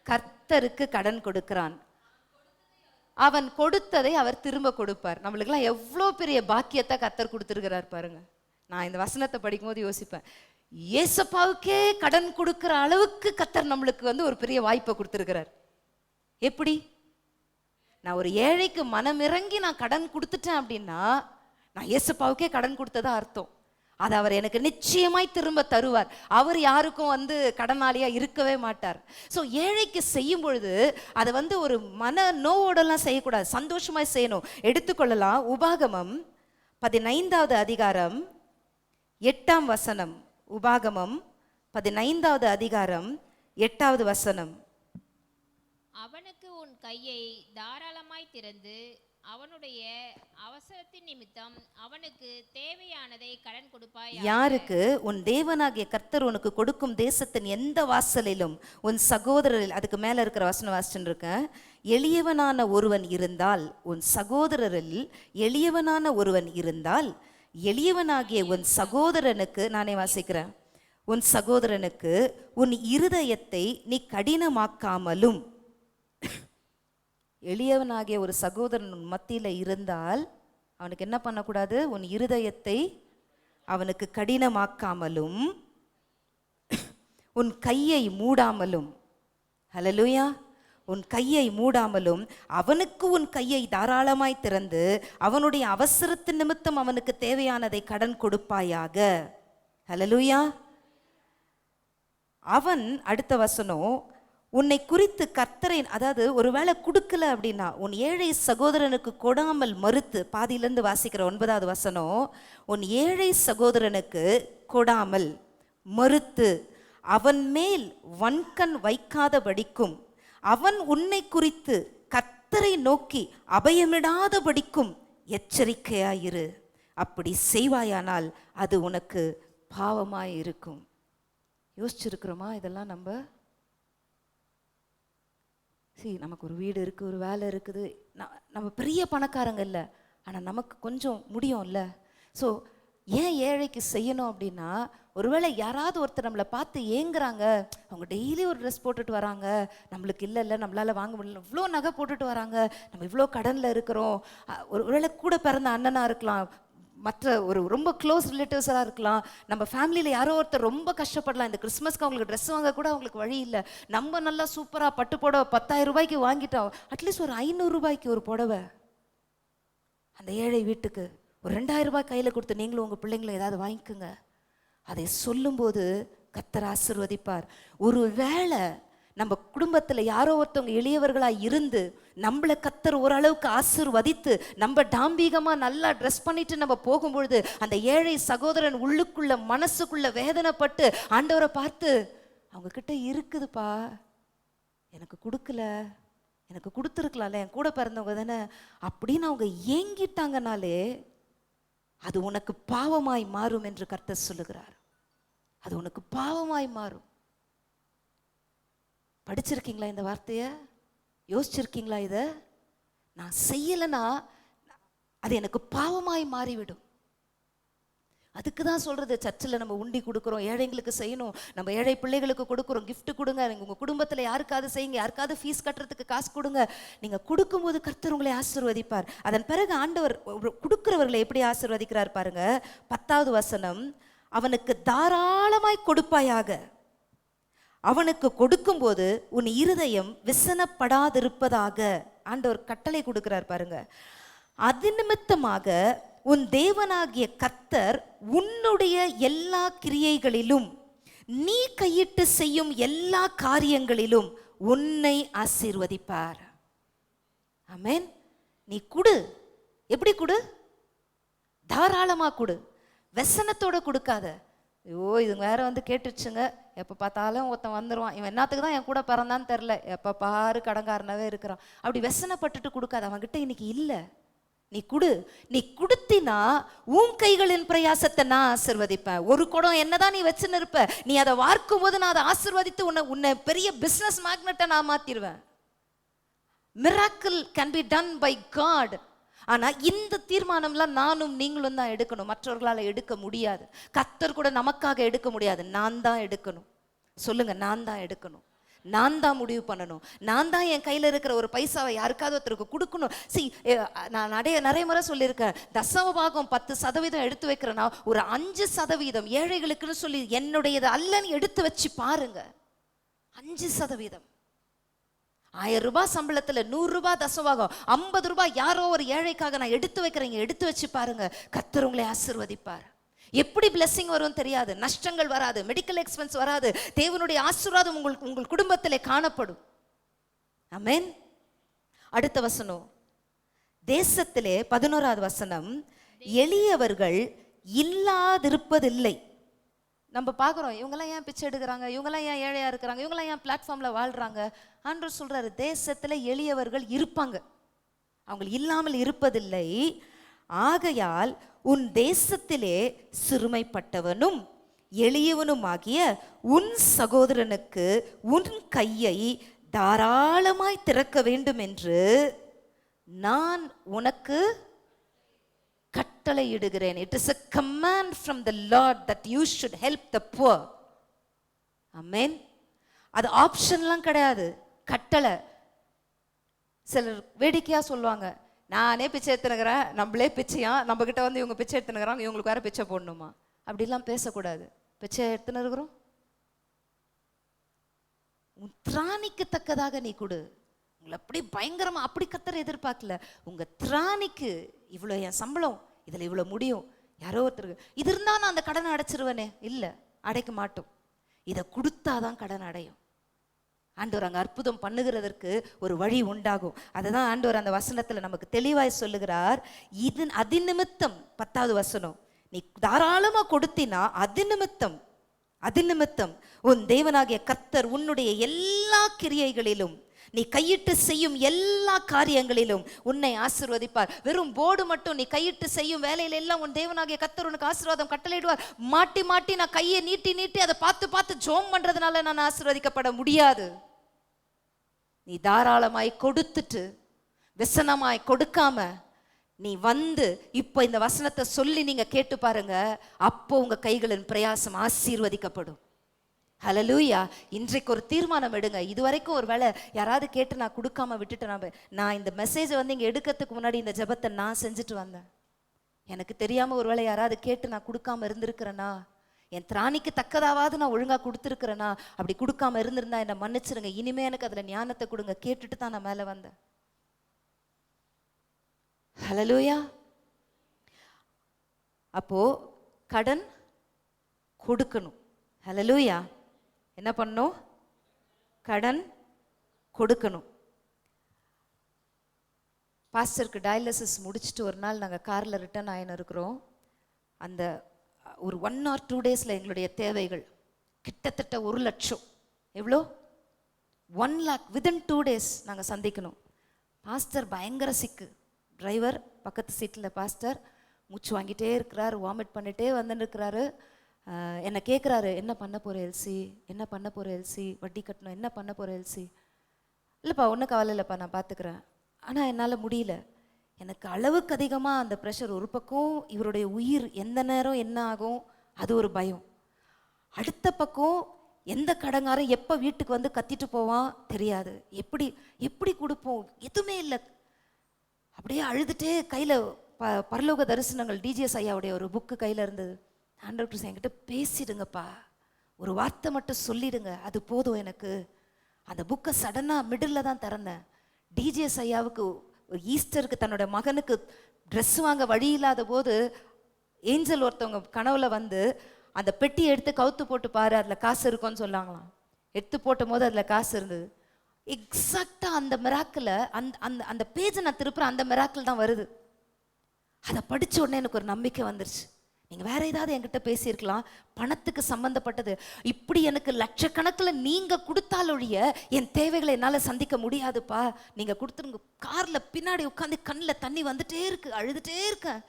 கர்த்தருக்கு கடன் கொடுக்கிறான், அவன் கொடுத்ததை அவர் திரும்ப கொடுப்பார். நம்மளுக்கெல்லாம் எவ்வளோ பெரிய பாக்கியத்தை கர்த்தர் கொடுத்துருக்கிறார் பாருங்க. நான் இந்த வசனத்தை படிக்கும்போது யோசிப்பேன், ஏசப்பாவுக்கே கடன் கொடுக்கிற அளவுக்கு கர்த்தர் நம்மளுக்கு ஒரு பெரிய வாய்ப்பை கொடுத்துருக்கிறார். எப்படி? நான் ஒரு ஏழைக்கு மனமிறங்கி நான் கடன் கொடுத்துட்டேன் அப்படின்னா நான் ஏசப்பாவுக்கே கடன் கொடுத்ததா அர்த்தம். அதை அவர் எனக்கு நிச்சயமாய் திரும்ப தருவார். அவர் யாருக்கும் கடனாளியா இருக்கவே மாட்டார். ஸோ ஏழைக்கு செய்யும் பொழுது அதை ஒரு மன நோவோடெல்லாம் செய்யக்கூடாது, சந்தோஷமாய் செய்யணும். எடுத்துக்கொள்ளலாம். உபாகமம் 15வது அதிகாரம் 8ஆம் வசனம். உபாகமம் 15வது அதிகாரம் 8வது வசனம். அவனுக்கு உன் கையை தாராளமாய் திறந்து அவனுடைய அவசரத்தின் நிமித்தம் அவனுக்கு தேவையானதை கடன் கொடுப்பாய். யாருக்கு? உன் தேவனாகிய கர்த்தர் உனக்கு கொடுக்கும் தேசத்தின் எந்த வாசலிலும் உன் சகோதரரில், அதுக்கு மேல இருக்கிற வசனம் வாசிச்சுட்டு இருக்கேன், எளியவனான ஒருவன் இருந்தால், உன் சகோதரரில் எளியவனான ஒருவன் இருந்தால், எளியவனாகிய உன் சகோதரனுக்கு, நானே வாசிக்கிறேன், உன் சகோதரனுக்கு உன் இருதயத்தை நீ கடினமாக்காமலும், எளியவனாகிய ஒரு சகோதரன் உன் மத்தியில் இருந்தால் அவனுக்கு என்ன பண்ணக்கூடாது? உன் இருதயத்தை அவனுக்கு கடினமாக்காமலும் உன் கையை மூடாமலும். ஹல்லேலூயா. உன் கையை மூடாமலும் அவனுக்கு உன் கையை தாராளமாய் திறந்து அவனுடைய அவசரத்தின் நிமித்தம் அவனுக்கு தேவையானதை கடன் கொடுப்பாயாக. ஹல்லேலூயா. அவன், அடுத்த வசனம், உன்னை குறித்து கர்த்தரை, அதாவது ஒருவேளை கொடுக்கல அப்படின்னா உன் ஏழை சகோதரனுக்கு கொடாமல் மறுத்து, பாதியிலிருந்து வாசிக்கிற 9வது வசனம், உன் ஏழை சகோதரனுக்கு கொடாமல் மறுத்து அவன் மேல் வன்கண் வைக்காதபடிக்கும், அவன் உன்னை குறித்து கர்த்தரை நோக்கி அபயமிடாதபடிக்கும் எச்சரிக்கையாயிரு. அப்படி செய்வாயானால் அது உனக்கு பாவமாய் இருக்கும். யோசிச்சிருக்கிறோமா இதெல்லாம்? நமக்கு ஒரு வீடு இருக்குது, ஒரு வேலை இருக்குது, நம்ம பெரிய பணக்காரங்க இல்லை, ஆனால் நமக்கு கொஞ்சம் முடியும்ல. ஸோ ஏன் ஏழைக்கு செய்யணும் அப்படின்னா, ஒருவேளை யாராவது ஒருத்தர் நம்மளை பார்த்து ஏங்குறாங்க, அவங்க டெய்லி ஒரு ட்ரெஸ் போட்டுட்டு வராங்க, நம்மளுக்கு இல்லை நம்மளால் வாங்க முடியல, இவ்வளோ நகை போட்டுட்டு வராங்க, நம்ம இவ்வளோ கடனில் இருக்கிறோம், ஒருவேளை கூட பிறந்த அண்ணனாக இருக்கலாம், மற்ற ஒரு ரொம்ப க்ளோஸ் ரிலேட்டிவ்ஸாக இருக்கலாம், நம்ம ஃபேமிலியில் யாரோ ஒருத்தர் ரொம்ப கஷ்டப்படலாம், இந்த கிறிஸ்மஸ்க்கு அவங்களுக்கு ட்ரெஸ் வாங்க கூட அவங்களுக்கு வழி இல்லை, நம்ம நல்லா சூப்பராக பட்டு புடவை 10,000 ரூபாய்க்கு வாங்கிட்டோம், அட்லீஸ்ட் ஒரு 500 ரூபாய்க்கு ஒரு புடவை அந்த ஏழை வீட்டுக்கு ஒரு 2000 ரூபாய் கையில் கொடுத்து நீங்களும் உங்கள் பிள்ளைங்களை ஏதாவது வாங்கிக்கோங்க. அதை சொல்லும்போது கர்த்தர் ஆசீர்வதிப்பார். ஒரு வேளை நம்ம குடும்பத்தில் யாரோ ஒருத்தவங்க எளியவர்களாக இருந்து நம்மளை கர்த்தர் ஓரளவுக்கு ஆசீர்வதித்து நம்ம டாம்பீகமாக நல்லா ட்ரெஸ் பண்ணிட்டு நம்ம போகும்பொழுது அந்த ஏழை சகோதரன் உள்ளுக்குள்ள மனசுக்குள்ள வேதனைப்பட்டு ஆண்டவரை பார்த்து, அவங்க கிட்ட இருக்குதுப்பா, எனக்கு கொடுக்கல, எனக்கு கொடுத்துருக்கலாம்ல, என் கூட பிறந்தவங்க தானே அப்படின்னு அவங்க ஏங்கிட்டாங்கனாலே அது உனக்கு பாவமாய் மாறும் என்று கர்த்தர் சொல்லுகிறார். அது உனக்கு பாவமாய் மாறும். படிச்சிருக்கீங்களா இந்த வார்த்தையை? யோசிச்சிருக்கீங்களா? இதை நான் செய்யலைன்னா அது எனக்கு பாவமாய் மாறிவிடும். அதுக்கு தான் சொல்றது, சர்ச்சில் நம்ம உண்டி கொடுக்குறோம், ஏழைங்களுக்கு செய்யணும், நம்ம ஏழை பிள்ளைகளுக்கு கொடுக்குறோம், gift கொடுங்க, உங்கள் குடும்பத்தில் யாருக்காவது செய்யுங்க, யாருக்காவது ஃபீஸ் கட்டுறதுக்கு காசு கொடுங்க. நீங்கள் கொடுக்கும்போது கர்த்தர் உங்களை ஆசீர்வதிப்பார். அதன் பிறகு ஆண்டவர் கொடுக்கிறவர்களை எப்படி ஆசீர்வதிக்கிறார் பாருங்க. 10வது வசனம், அவனுக்கு தாராளமாய் கொடுப்பாயாக. அவனுக்கு கொடுக்கும்போது உன் இருதயம் விசனப்படாதிருப்பதாக. ஆண்டவர் கட்டளை கொடுக்கிறார் பாருங்க. அது நிமித்தமாக உன் தேவனாகிய கர்த்தர் உன்னுடைய எல்லா கிரியைகளிலும் நீ கையிட்டு செய்யும் எல்லா காரியங்களிலும் உன்னை ஆசீர்வதிப்பார். ஆமென். நீ கொடு. எப்படி கொடு? தாராளமா கொடு, வெசனத்தோட கொடுக்காத. ஐயோ இது வேற வந்து கேட்டுச்சுங்க, எப்போ பார்த்தாலும் ஒருத்தன் வந்துடுவான், இவன் என்னத்துக்கு தான் என் கூட பிறந்தான்னு தெரில, எப்போ பாரு கடங்காரனாவே இருக்கிறான், அப்படி வெசனப்பட்டுட்டு கொடுக்காத. அவன்கிட்ட இன்னைக்கு இல்லை, நீ கொடு. நீ கொடுத்தினா உன் கைகளின் பிரயாசத்தை நான் ஆசிர்வதிப்பேன். ஒரு குடம் என்னதான் நீ வச்சுன்னு இருப்ப, நீ அதை வார்க்கும் போது நான் அதை ஆசிர்வதித்து உன்னை பெரிய பிஸ்னஸ் மேக்னெட்டை நான் மாத்திடுவேன். Miracle can be done by God. ஆனா இந்த தீர்மானம்லாம் நானும் நீங்களும் தான் எடுக்கணும், மற்றவர்களால் எடுக்க முடியாது. கர்த்தர் கூட நமக்காக எடுக்க முடியாது, நான் தான் எடுக்கணும். சொல்லுங்க, நான் தான் எடுக்கணும், நான் தான் முடிவு பண்ணணும், நான் தான் என் கையில் இருக்கிற ஒரு பைசாவை யாருக்காவது ஒருத்தருக்கு கொடுக்கணும். நான் நிறைய முறை சொல்லியிருக்கேன், தசம பாகம் 10% எடுத்து வைக்கிறேன்னா ஒரு 5% ஏழைகளுக்குன்னு சொல்லி என்னுடையது அல்லன்னு எடுத்து வச்சு பாருங்க. 5%. 1000 ரூபாய் சம்பளத்தில் 100 ரூபாய் தசவாகம், 50 ரூபாய் யாரோ ஒரு ஏழைக்காக நான் எடுத்து வைக்கிறேங்க. எடுத்து வச்சு பாருங்க, கர்த்தர் உங்களை ஆசீர்வதிப்பார். எப்படி பிளெஸிங் வரும் தெரியாது, நஷ்டங்கள் வராது, மெடிக்கல் எக்ஸ்பென்ஸ் வராது, தேவனுடைய ஆசீர்வாதம் உங்கள் குடும்பத்திலே காணப்படும். ஆமென். அடுத்த வசனம், தேசத்திலே 11வது வசனம், எளியவர்கள் இல்லாதிருப்பதில்லை. நம்ம பார்க்குறோம், இவங்கெல்லாம் ஏன் பிச்சை எடுக்கிறாங்க, இவங்கெல்லாம் ஏன் ஏழையா இருக்கிறாங்க, இவங்கெல்லாம் ஏன் பிளாட்ஃபார்மில் வாழ்றாங்க. ஆண்டவர் சொல்றாரு, தேசத்தில் எளியவர்கள் இருப்பாங்க, அவங்க இல்லாமல் இருப்பதில்லை. ஆகையால் உன் தேசத்திலே சிறுமைப்பட்டவனும் எளியவனுமாகிய உன் சகோதரனுக்கு உன் கையை தாராளமாய் திறக்க வேண்டும் என்று நான் உனக்கு கட்டளையிடுகிறேன். It is a command from the Lord that you should help the poor. ஆமென். அது ஆப்ஷன்லாம் கிடையாது, கட்டளை. சிலர் வேடிக்கையா சொல்லுவாங்க, நானே பிச்சை எடுத்துனுக்கிறேன், நம்மளே பிச்சையா, நம்ம கிட்ட வந்து இவங்க பிச்சை எடுத்துனுக்குறாங்க, இவங்களுக்கு வேற பிச்சை போடணுமா? அப்படிலாம் பேசக்கூடாது. பிச்சை எடுத்துன்னு இருக்கிறோம், உன் திராணிக்கு தக்கதாக நீ கொடு. உங்களை அப்படி பயங்கரமா அப்படி கர்த்தர் எதிர்பார்க்கல. உங்க திராணிக்கு இவ்வளோ என் சம்பளம், இதுல இவ்வளோ முடியும், யாரோ ஒருத்தருக்கு இது இருந்தா நான் அந்த கடனை அடைச்சிருவேனே, இல்லை, அடைக்க மாட்டோம். இதை கொடுத்தாதான் கடன் அடையும். ஆண்டவர் அங்கே அற்புதம் பண்ணுகிறதற்கு ஒரு வழி உண்டாகும். அதுதான் ஆண்டவர் அந்த வசனத்தில் நமக்கு தெளிவாய் சொல்லுகிறார். இது அது நிமித்தம் 10வது வசனம், நீ தாராளமாக கொடுத்தினா அது நிமித்தம் உன் தேவனாகிய கர்த்தர் உன்னுடைய எல்லா கிரியைகளிலும் நீ கையிட்டு செய்யும் எல்லா காரியங்களிலும் உன்னை ஆசீர்வதிப்பார். வெறும் போர்டு மட்டும், நீ கையிட்டு செய்யும் வேலையில எல்லாம் உன் தேவனாகிய கர்த்தர் உனக்கு ஆசீர்வாதம் கட்டளையிடுவார். மாட்டி மாட்டி நான் கையை நீட்டி அதை பார்த்து ஜோம் பண்றதுனால நான் ஆசீர்வதிக்கப்பட முடியாது. நீ தாராளமாய் கொடுத்துட்டு விசனமாய் கொடுக்காம நீ வந்து இப்போ இந்த வசனத்தை சொல்லி நீங்க கேட்டு பாருங்க, அப்போ உங்க கைகளின் பிரயாசம் ஆசீர்வதிக்கப்படும். ஹல்லேலூயா. இன்றைக்கு ஒரு தீர்மானம் எடுங்க. இதுவரைக்கும் ஒரு வேளை யாராவது கேட்டு நான் கொடுக்காம விட்டுட்டேன். நான் இந்த மெசேஜை வந்து இங்கே எடுக்கிறதுக்கு முன்னாடி இந்த ஜெபத்தை நான் செஞ்சுட்டு வந்தேன். எனக்கு தெரியாமல் ஒரு வேளை யாராவது கேட்டு நான் கொடுக்காம இருந்திருக்கிறேனா, என் திராணிக்கு தக்கதாவது நான் ஒழுங்காக கொடுத்துருக்கிறேனா, அப்படி கொடுக்காம இருந்திருந்தா என்னை மன்னிச்சிருங்க. இனிமே எனக்கு அதில் ஞானத்தை கொடுங்க. கேட்டுட்டு தான் நான் மேலே வந்தேன். ஹல்லேலூயா. அப்போ கடன் கொடுக்கணும். ஹல்லேலூயா. என்ன பண்ணணும்? கடன் கொடுக்கணும். பாஸ்டருக்கு டயாலிசிஸ் முடிச்சுட்டு ஒரு நாள் நாங்கள் காரில் ரிட்டர்ன் ஆகின்னு இருக்கிறோம். அந்த ஒரு 1 or 2 டேஸில் எங்களுடைய தேவைகள் கிட்டத்தட்ட 1 லட்சம். எவ்வளோ? 1 lakh within 2 days நாங்கள் சந்திக்கணும். பாஸ்டர் பயங்கர சிக்கு. டிரைவர் பக்கத்து சீட்டில் பாஸ்டர் மூச்சு வாங்கிட்டே இருக்கிறார், வாமிட் பண்ணிட்டே வந்துன்னு இருக்கிறாரு. என்னை கேட்குறாரு, என்ன பண்ண போகிற எல்சி, என்ன பண்ண போகிற எல்சி, வட்டி கட்டணும், என்ன பண்ண போகிற எல்சி. இல்லைப்பா ஒன்றும் கவலை இல்லைப்பா, நான் பார்த்துக்கிறேன். ஆனால் என்னால் முடியல. எனக்கு அளவுக்கு அதிகமாக அந்த ப்ரெஷர். ஒரு பக்கம் இவருடைய உயிர் எந்த நேரம் என்ன ஆகும் அது ஒரு பயம். அடுத்த பக்கம் எந்த கடங்காரன் எப்போ வீட்டுக்கு வந்து கத்திட்டு போவான் தெரியாது. எப்படி எப்படி கொடுப்போம், எதுவுமே இல்லை. அப்படியே அழுதுகிட்டே கையில் பரலோக தரிசனங்கள் டிஜிஎஸ் ஐயாவுடைய ஒரு புக்கு கையில் இருந்தது. ஆண்டவர் என்கிட்ட பேசிடுங்கப்பா, ஒரு வார்த்தை மட்டும் சொல்லிடுங்க, அது போதும் எனக்கு. அந்த புக்கை சடனாக மிடில் தான் திறந்தேன். டிஜிஎஸ் ஐயாவுக்கு ஈஸ்டருக்கு தன்னோட மகனுக்கு ட்ரெஸ் வாங்க வழி இல்லாத போது ஏஞ்சல் ஒருத்தவங்க கனவுல வந்து அந்த பெட்டியை எடுத்து கவுத்து போட்டு பாரு, அதில் காசு இருக்கும்னு சொன்னாங்களாம். எடுத்து போட்டும் போது அதில் காசு இருந்தது. எக்ஸாக்டாக அந்த மிராக்கில் அந்த அந்த அந்த பேஜை நான் திருப்புறேன், அந்த மிராக்கில் தான் வருது. அதை படித்த உடனே எனக்கு ஒரு நம்பிக்கை வந்துருச்சு. நீங்கள் வேற ஏதாவது என்கிட்ட பேசியிருக்கலாம், பணத்துக்கு சம்மந்தப்பட்டது. இப்படி எனக்கு லட்சக்கணக்கில் நீங்கள் கொடுத்தாலொழிய என் தேவைகளை என்னால் சந்திக்க முடியாதுப்பா, நீங்கள் கொடுத்துருங்க. காரில் பின்னாடி உட்காந்து கண்ணில் தண்ணி வந்துட்டே இருக்கு, அழுதுகிட்டே இருக்கேன்.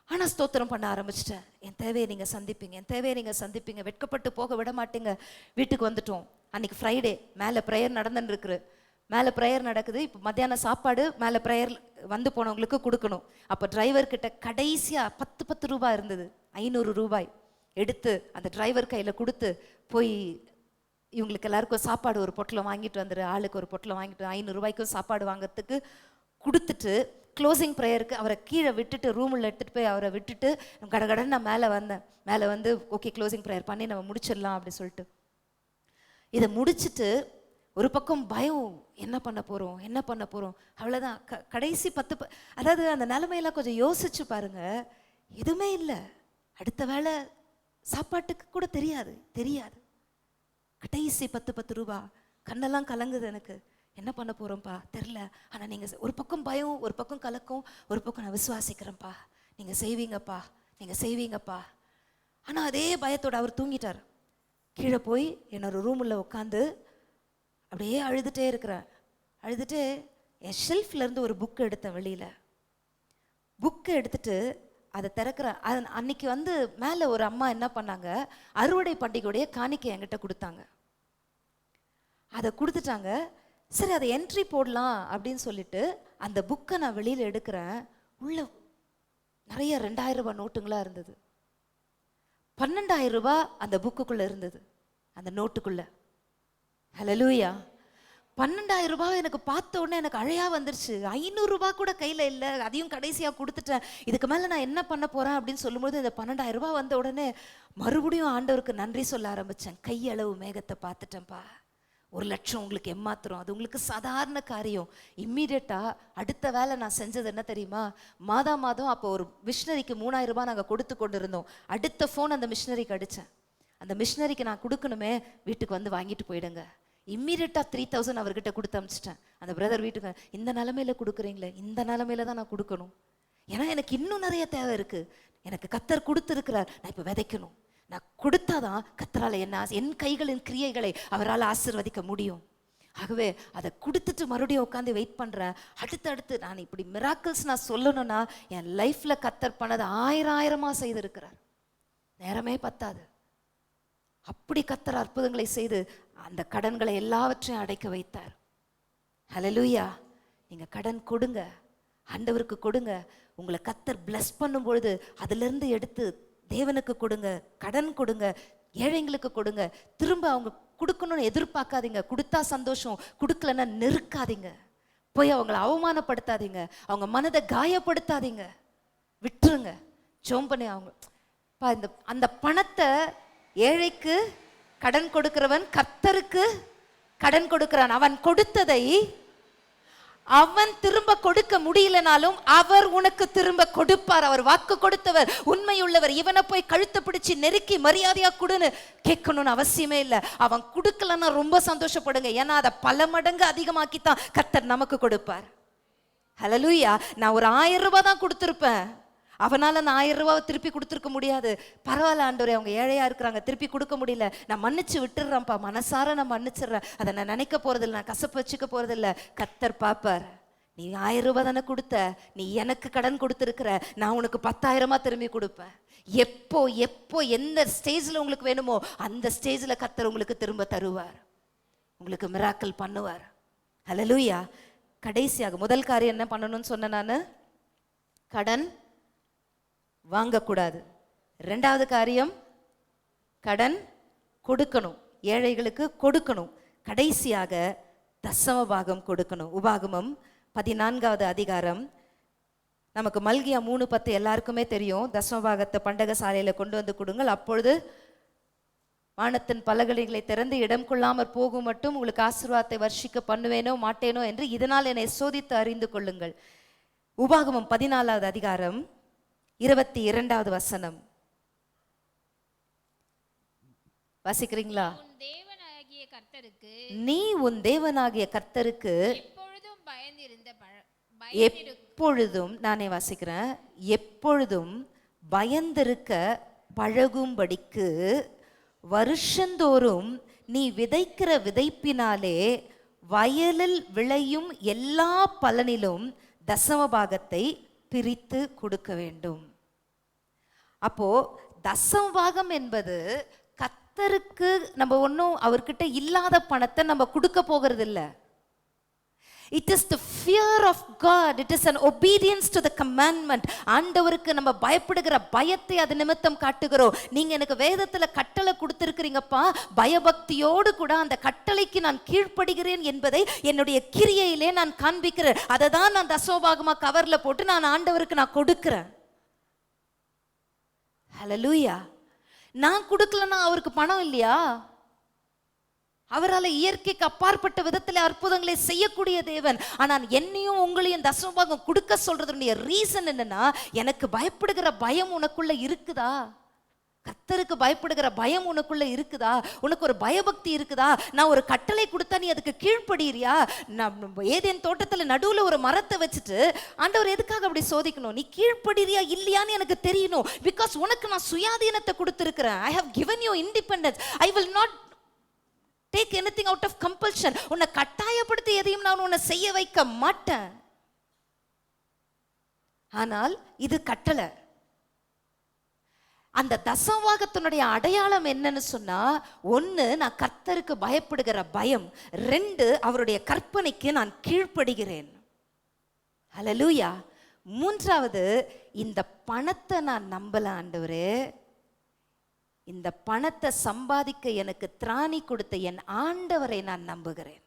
ஆனால் ஸ்தோத்திரம் பண்ண ஆரம்பிச்சிட்டேன். என் தேவையை நீங்கள் சந்திப்பீங்க, என் தேவையை நீங்கள் சந்திப்பீங்க, வெட்கப்பட்டு போக விட மாட்டீங்க. வீட்டுக்கு வந்துட்டோம். அன்றைக்கி ஃப்ரைடே, மேலே ப்ரேயர் நடந்துன்னு இருக்குது. மேலே ப்ரேயர் நடக்குது. இப்போ மத்தியானம் சாப்பாடு மேலே ப்ரேயர் வந்து போனவங்களுக்கு கொடுக்கணும். அப்போ டிரைவர்கிட்ட கடைசியாக 10 ரூபாய் இருந்தது. 500 ரூபாய் எடுத்து அந்த டிரைவர் கையில் கொடுத்து, போய் இவங்களுக்கு எல்லாருக்கும் சாப்பாடு ஒரு பொட்டலம் வாங்கிட்டு வந்துடு, ஆளுக்கு ஒரு பொட்டலம் வாங்கிட்டு 500 ரூபாய்க்கும் சாப்பாடு வாங்கிறதுக்கு கொடுத்துட்டு, க்ளோசிங் ப்ரேயருக்கு அவரை கீழே விட்டுட்டு ரூமில் எடுத்துகிட்டு போய் அவரை விட்டுட்டு கடகடன்னு நான் மேலே வந்தேன். மேலே வந்து ஓகே க்ளோசிங் ப்ரேயர் பண்ணி நம்ம முடிச்சிடலாம் அப்படி சொல்லிட்டு இதை முடிச்சுட்டு, ஒரு பக்கம் பயம், என்ன பண்ண போகிறோம் என்ன பண்ண போகிறோம், அவ்வளோதான். கடைசி 10 அதாவது அந்த நிலைமையெல்லாம் கொஞ்சம் யோசிச்சு பாருங்க. எதுவுமே இல்லை, அடுத்த வேளை சாப்பாட்டுக்கு கூட தெரியாது. கடைசி 10 ரூபா, கண்ணெல்லாம் கலங்குது எனக்கு. என்ன பண்ண போகிறோம்ப்பா தெரில. ஆனால் நீங்கள் ஒரு பக்கம் பயம், ஒரு பக்கம் கலக்கம், ஒரு பக்கம் நான் விசுவாசிக்கிறேன்ப்பா, நீங்கள் செய்வீங்கப்பா. ஆனால் அதே பயத்தோடு அவர் தூங்கிட்டார். கீழே போய் என்னோட ரூமில் உட்காந்து அப்படியே அழுதுகிட்டே இருக்கிறேன். அழுதுட்டு என் ஷெல்ஃப்லேருந்து ஒரு புக்கு எடுத்தேன். வெளியில் புக்கை எடுத்துட்டு அதை திறக்கிறேன். அன்னைக்கு வந்து மேலே ஒரு அம்மா என்ன பண்ணாங்க, அறுவடை பண்டிகையுடைய காணிக்கை என்கிட்ட கொடுத்தாங்க. அதை கொடுத்துட்டாங்க. சரி அதை என்ட்ரி போடலாம் அப்படின்னு சொல்லிட்டு அந்த புக்கை நான் வெளியில் எடுக்கிறேன். உள்ள நிறைய 2000 ரூபாய் நோட்டுங்களாக இருந்தது. 12,000 ரூபாய் அந்த புக்குக்குள்ளே இருந்தது, அந்த நோட்டுக்குள்ளே. ஹல்லேலூயா. 12,000 ரூபாய் எனக்கு பார்த்த உடனே எனக்கு அழையா வந்துருச்சு. 500 ரூபாய் கூட கையில் இல்லை, அதையும் கடைசியாக கொடுத்துட்டேன். இதுக்கு மேலே நான் என்ன பண்ண போகிறேன் அப்படின்னு சொல்லும்போது இந்த 12,000 ரூபாய் வந்த உடனே மறுபடியும் ஆண்டவருக்கு நன்றி சொல்ல ஆரம்பித்தேன். கையளவு மேகத்தை பார்த்துட்டேன்ப்பா, 1,00,000 உங்களுக்கு ஏமாத்துறோம், அது உங்களுக்கு சாதாரண காரியம். இம்மீடியட்டாக அடுத்த வேலை நான் செஞ்சது என்ன தெரியுமா, மாதம் அப்போ ஒரு மிஷினரிக்கு 3,000 ரூபாய் நாங்கள் கொடுத்து கொண்டு இருந்தோம். அடுத்த ஃபோன் அந்த மிஷினரிக்கு அடித்தேன். அந்த மிஷினரிக்கு நான் கொடுக்கணுமே, வீட்டுக்கு வந்து வாங்கிட்டு போயிடுங்க. இம்மீடியட்டாக 3,000 அவர்கிட்ட கொடுத்து அனுப்பிச்சிட்டேன். அந்த பிரதர் வீட்டுக்கு, இந்த நிலமையில கொடுக்குறீங்களே, இந்த நிலமையில தான் நான் கொடுக்கணும், ஏன்னா எனக்கு இன்னும் நிறைய தேவை இருக்குது. எனக்கு கத்தர் கொடுத்துருக்கிறார், நான் இப்போ விதைக்கணும். நான் கொடுத்தாதான் கத்தரால் என் கைகளின் கிரியைகளை அவரால் ஆசீர்வதிக்க முடியும். ஆகவே அதை கொடுத்துட்டு மறுபடியும் உட்காந்து வெயிட் பண்ணுறேன். அடுத்தடுத்து நான் இப்படி மிராக்கிள்ஸ் நான் சொல்லணும்னா, என் லைஃப்பில் கத்தர் பண்ணது 1000 செய்திருக்கிறார். நேரமே பத்தாது. அப்படி கத்தர் அற்புதங்களை செய்து அந்த கடன்களை எல்லாவற்றையும் அடைக்க வைத்தார். ஹல்லேலூயா. நீங்கள் கடன் கொடுங்க, ஆண்டவருக்கு கொடுங்க. உங்களை கத்தர் பிளஸ் பண்ணும் பொழுது அதிலிருந்து எடுத்து தேவனுக்கு கொடுங்க, கடன் கொடுங்க, ஏழைங்களுக்கு கொடுங்க. திரும்ப அவங்க கொடுக்கணும்னு எதிர்பார்க்காதீங்க. கொடுத்தா சந்தோஷம், கொடுக்கலன்னா நெருக்காதீங்க. போய் அவங்கள அவமானப்படுத்தாதீங்க, அவங்க மனதை காயப்படுத்தாதீங்க, விட்டுருங்க. ஜெபம் பண்ணி அவங்க அந்த பணத்தை ஏழைக்கு கடன் கொடுக்கிறவன் கர்த்தருக்கு கடன் கொடுக்கிறான். அவன் கொடுத்ததை அவன் திரும்ப கொடுக்க முடியலனாலும் அவர் உனக்கு திரும்ப கொடுப்பார். அவர் வாக்கு கொடுத்தவர், உண்மையுள்ளவர். இவனை போய் கழுத்தை பிடிச்சி நெருக்கி மரியாதையா கொடுன்னு கேட்கணும்னு அவசியமே இல்லை. அவன் கொடுக்கலன்னா ரொம்ப சந்தோஷப்படுங்க, ஏன்னா அதை பல மடங்கு அதிகமாக்கித்தான் கர்த்தர் நமக்கு கொடுப்பார். ஹல்லேலூயா. நான் ஒரு 1000 ரூபாய் தான் கொடுத்துருப்பேன், அவனால் அந்த 1000 ரூபாவை திருப்பி கொடுத்துருக்க முடியாது. பரவாயில்ல ஆண்டவரே, அவங்க ஏழையாக இருக்கிறாங்க, திருப்பி கொடுக்க முடியல, நான் மன்னிச்சு விட்டுடுறேன்ப்பா, மனசார நான் மன்னிச்சிடுறேன், அதை நான் நினைக்க போகிறதில்ல, நான் கசப்பு வச்சுக்க போகிறதில்ல. கத்தர் பார்ப்பார். நீ 1000 ரூபாய் தானே கொடுத்த, நீ எனக்கு கடன் கொடுத்துருக்கிற, நான் உனக்கு 10,000 திரும்பி கொடுப்பேன். எப்போ எப்போ எந்த ஸ்டேஜில் உங்களுக்கு வேணுமோ அந்த ஸ்டேஜில் கர்த்தர் உங்களுக்கு திரும்ப தருவார், உங்களுக்கு மிராக்கிள் பண்ணுவார். ஹல்லேலூயா. கடைசியாக முதல் காரியம் என்ன பண்ணணும்னு சொன்ன நான், கடன் வாங்கக்கூடாது. 2வது காரியம் கடன் கொடுக்கணும், ஏழைகளுக்கு கொடுக்கணும். கடைசியாக தசம பாகம் கொடுக்கணும். உபாகமம் 14வது அதிகாரம், நமக்கு மல்கியா 3:10 எல்லாருக்குமே தெரியும். தசம பாகத்தை பண்டக சாலையில கொண்டு வந்து கொடுங்கள், அப்பொழுது வானத்தின் பலகணிகளை திறந்து இடம் கொள்ளாமற் போகும் மட்டும் உங்களுக்கு ஆசீர்வாதத்தை வர்ஷிக்க பண்ணுவேனோ மாட்டேனோ என்று இதனால் என்னை சோதித்து அறிந்து கொள்ளுங்கள். உபாகமம் 14வது அதிகாரம் 22வது வசனம் வாசிக்கிறீங்களா? உன் தேவனாகிய கர்த்தருக்கு நீ உன் தேவனாகிய கர்த்தருக்கு எப்பொழுதும் எப்பொழுதும், நானே வாசிக்கிறேன், எப்பொழுதும் பயந்திருக்க பழகும்படிக்கு வருஷந்தோறும் நீ விதைக்கிற விதைப்பினாலே வயலில் விளையும் எல்லா பலனிலும் தசமபாகத்தை பிரித்து கொடுக்க வேண்டும். அப்போ தசமபாகம் என்பது கர்த்தருக்கு நம்ம ஒன்றும் அவர்கிட்ட இல்லாத பணத்தை நம்ம கொடுக்க போகிறது இல்லை. It is the fear of God. It is an obedience to the commandment. ஆண்டவருக்கு நம்ம பயப்படுகிற பயத்தை அது நிமித்தம் காட்டுகிறோம். நீங்க எனக்கு வேதத்துல கட்டளை கொடுத்திருக்கிறீங்கப்பா, பயபக்தியோடு கூட அந்த கட்டளைக்கு நான் கீழ்ப்படுகிறேன் என்பதை என்னுடைய கிரியையிலே நான் காண்பிக்கிறேன். அதை தான் நான் தசமபாகமா கவர்ல போட்டு நான் ஆண்டவருக்கு நான் கொடுக்கிறேன். ஹல்லேலூயா. நான் கொடுக்கலன்னா அவருக்கு பணம் இல்லையா? அவரால் இயற்கைக்கு அப்பாற்பட்ட விதத்தில் அற்புதங்களை செய்யக்கூடிய தேவன். ஆனால் என்னையும் உங்களையும் தசமபாகம் கொடுக்க சொல்றதுடைய ரீசன் என்னன்னா, எனக்கு பயப்படுகிற பயம் உனக்குள்ள இருக்குதா? கர்த்தருக்கு பயப்படுகிற பயம் உனக்குள்ள இருக்குதா? உனக்கு ஒரு பயபக்தி இருக்குதா? நான் ஒரு கட்டளை கொடுத்தா நீ அதுக்கு கீழ்ப்படிறியா? ஏதேன் தோட்டத்தில் நடுவில் ஒரு மரத்தை வச்சுட்டு ஆண்டவர் எதுக்காக அப்படி சோதிக்கணும்? நீ கீழ்ப்படிறியா இல்லையான்னு எனக்கு தெரியணும். பிகாஸ் உனக்கு நான் சுயாதீனத்தை கொடுத்துருக்கிறேன். I have given you independence. I will not take anything out of compulsion. உன்னை கட்டாயப்படுத்தி எதையும் நான் உன்னை செய்ய வைக்க மாட்டேன். ஆனால் இது கட்டளை. அந்த தசமபாகத்தினுடைய அடையாளம் என்னன்னு சொன்னா, 1 நான் கர்த்தருக்கு பயப்படுகிற பயம், 2 அவருடைய கற்பனைக்கு நான் கீழ்ப்படுகிறேன். ஹல்லேலூயா. 3வது இந்த பணத்தை நான் நம்பல ஆண்டவரே, இந்த பணத்தை சம்பாதிக்க எனக்கு திராணி கொடுத்த என் ஆண்டவரை நான் நம்புகிறேன்.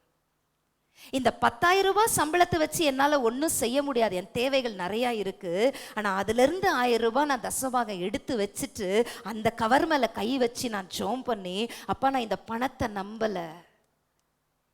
இந்த 10,000 ரூபாய் சம்பளத்தை வச்சு என்னால் ஒன்றும் செய்ய முடியாது, என் தேவைகள் நிறையா இருக்கு. ஆனால் அதிலிருந்து 1000 ரூபாய் நான் தசமபாகம் எடுத்து வச்சுட்டு அந்த கவர் மேலே கை வச்சு நான் ஜெபம் பண்ணி, அப்பா நான் இந்த பணத்தை நம்பலை,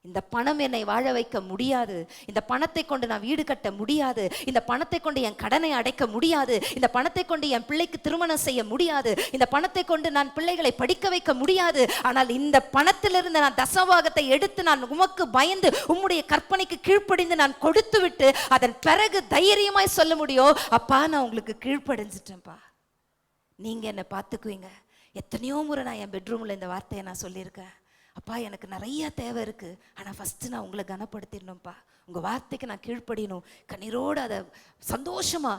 இந்த பணம் என்னை வாழ வைக்க முடியாது, இந்த பணத்தை கொண்டு நான் வீடு கட்ட முடியாது, இந்த பணத்தை கொண்டு என் கடனை அடைக்க முடியாது, இந்த பணத்தை கொண்டு என் பிள்ளைக்கு திருமணம் செய்ய முடியாது, இந்த பணத்தை கொண்டு நான் பிள்ளைகளை படிக்க வைக்க முடியாது. ஆனால் இந்த பணத்திலிருந்து நான் தசமபாகத்தை எடுத்து நான் உமக்கு பயந்து உம்முடைய கற்பனைக்கு கீழ்ப்படிந்து நான் கொடுத்து விட்டு அதன் பிறகு தைரியமாய் சொல்ல முடியும், அப்பா நான் உங்களுக்கு கீழ்ப்படிஞ்சிட்டேன்ப்பா, நீங்க என்னை பார்த்துக்குவீங்க. எத்தனையோ முறை நான் என் பெட்ரூம்ல இந்த வார்த்தையை நான் சொல்லியிருக்கேன். அப்பா எனக்கு நிறைய தேவை இருக்கு, ஆனால் ஃபஸ்ட்டு நான் உங்களை கனப்படுத்திடணும்ப்பா, உங்கள் வார்த்தைக்கு நான் கீழ்ப்படியணும். கண்ணீரோடு அதை சந்தோஷமா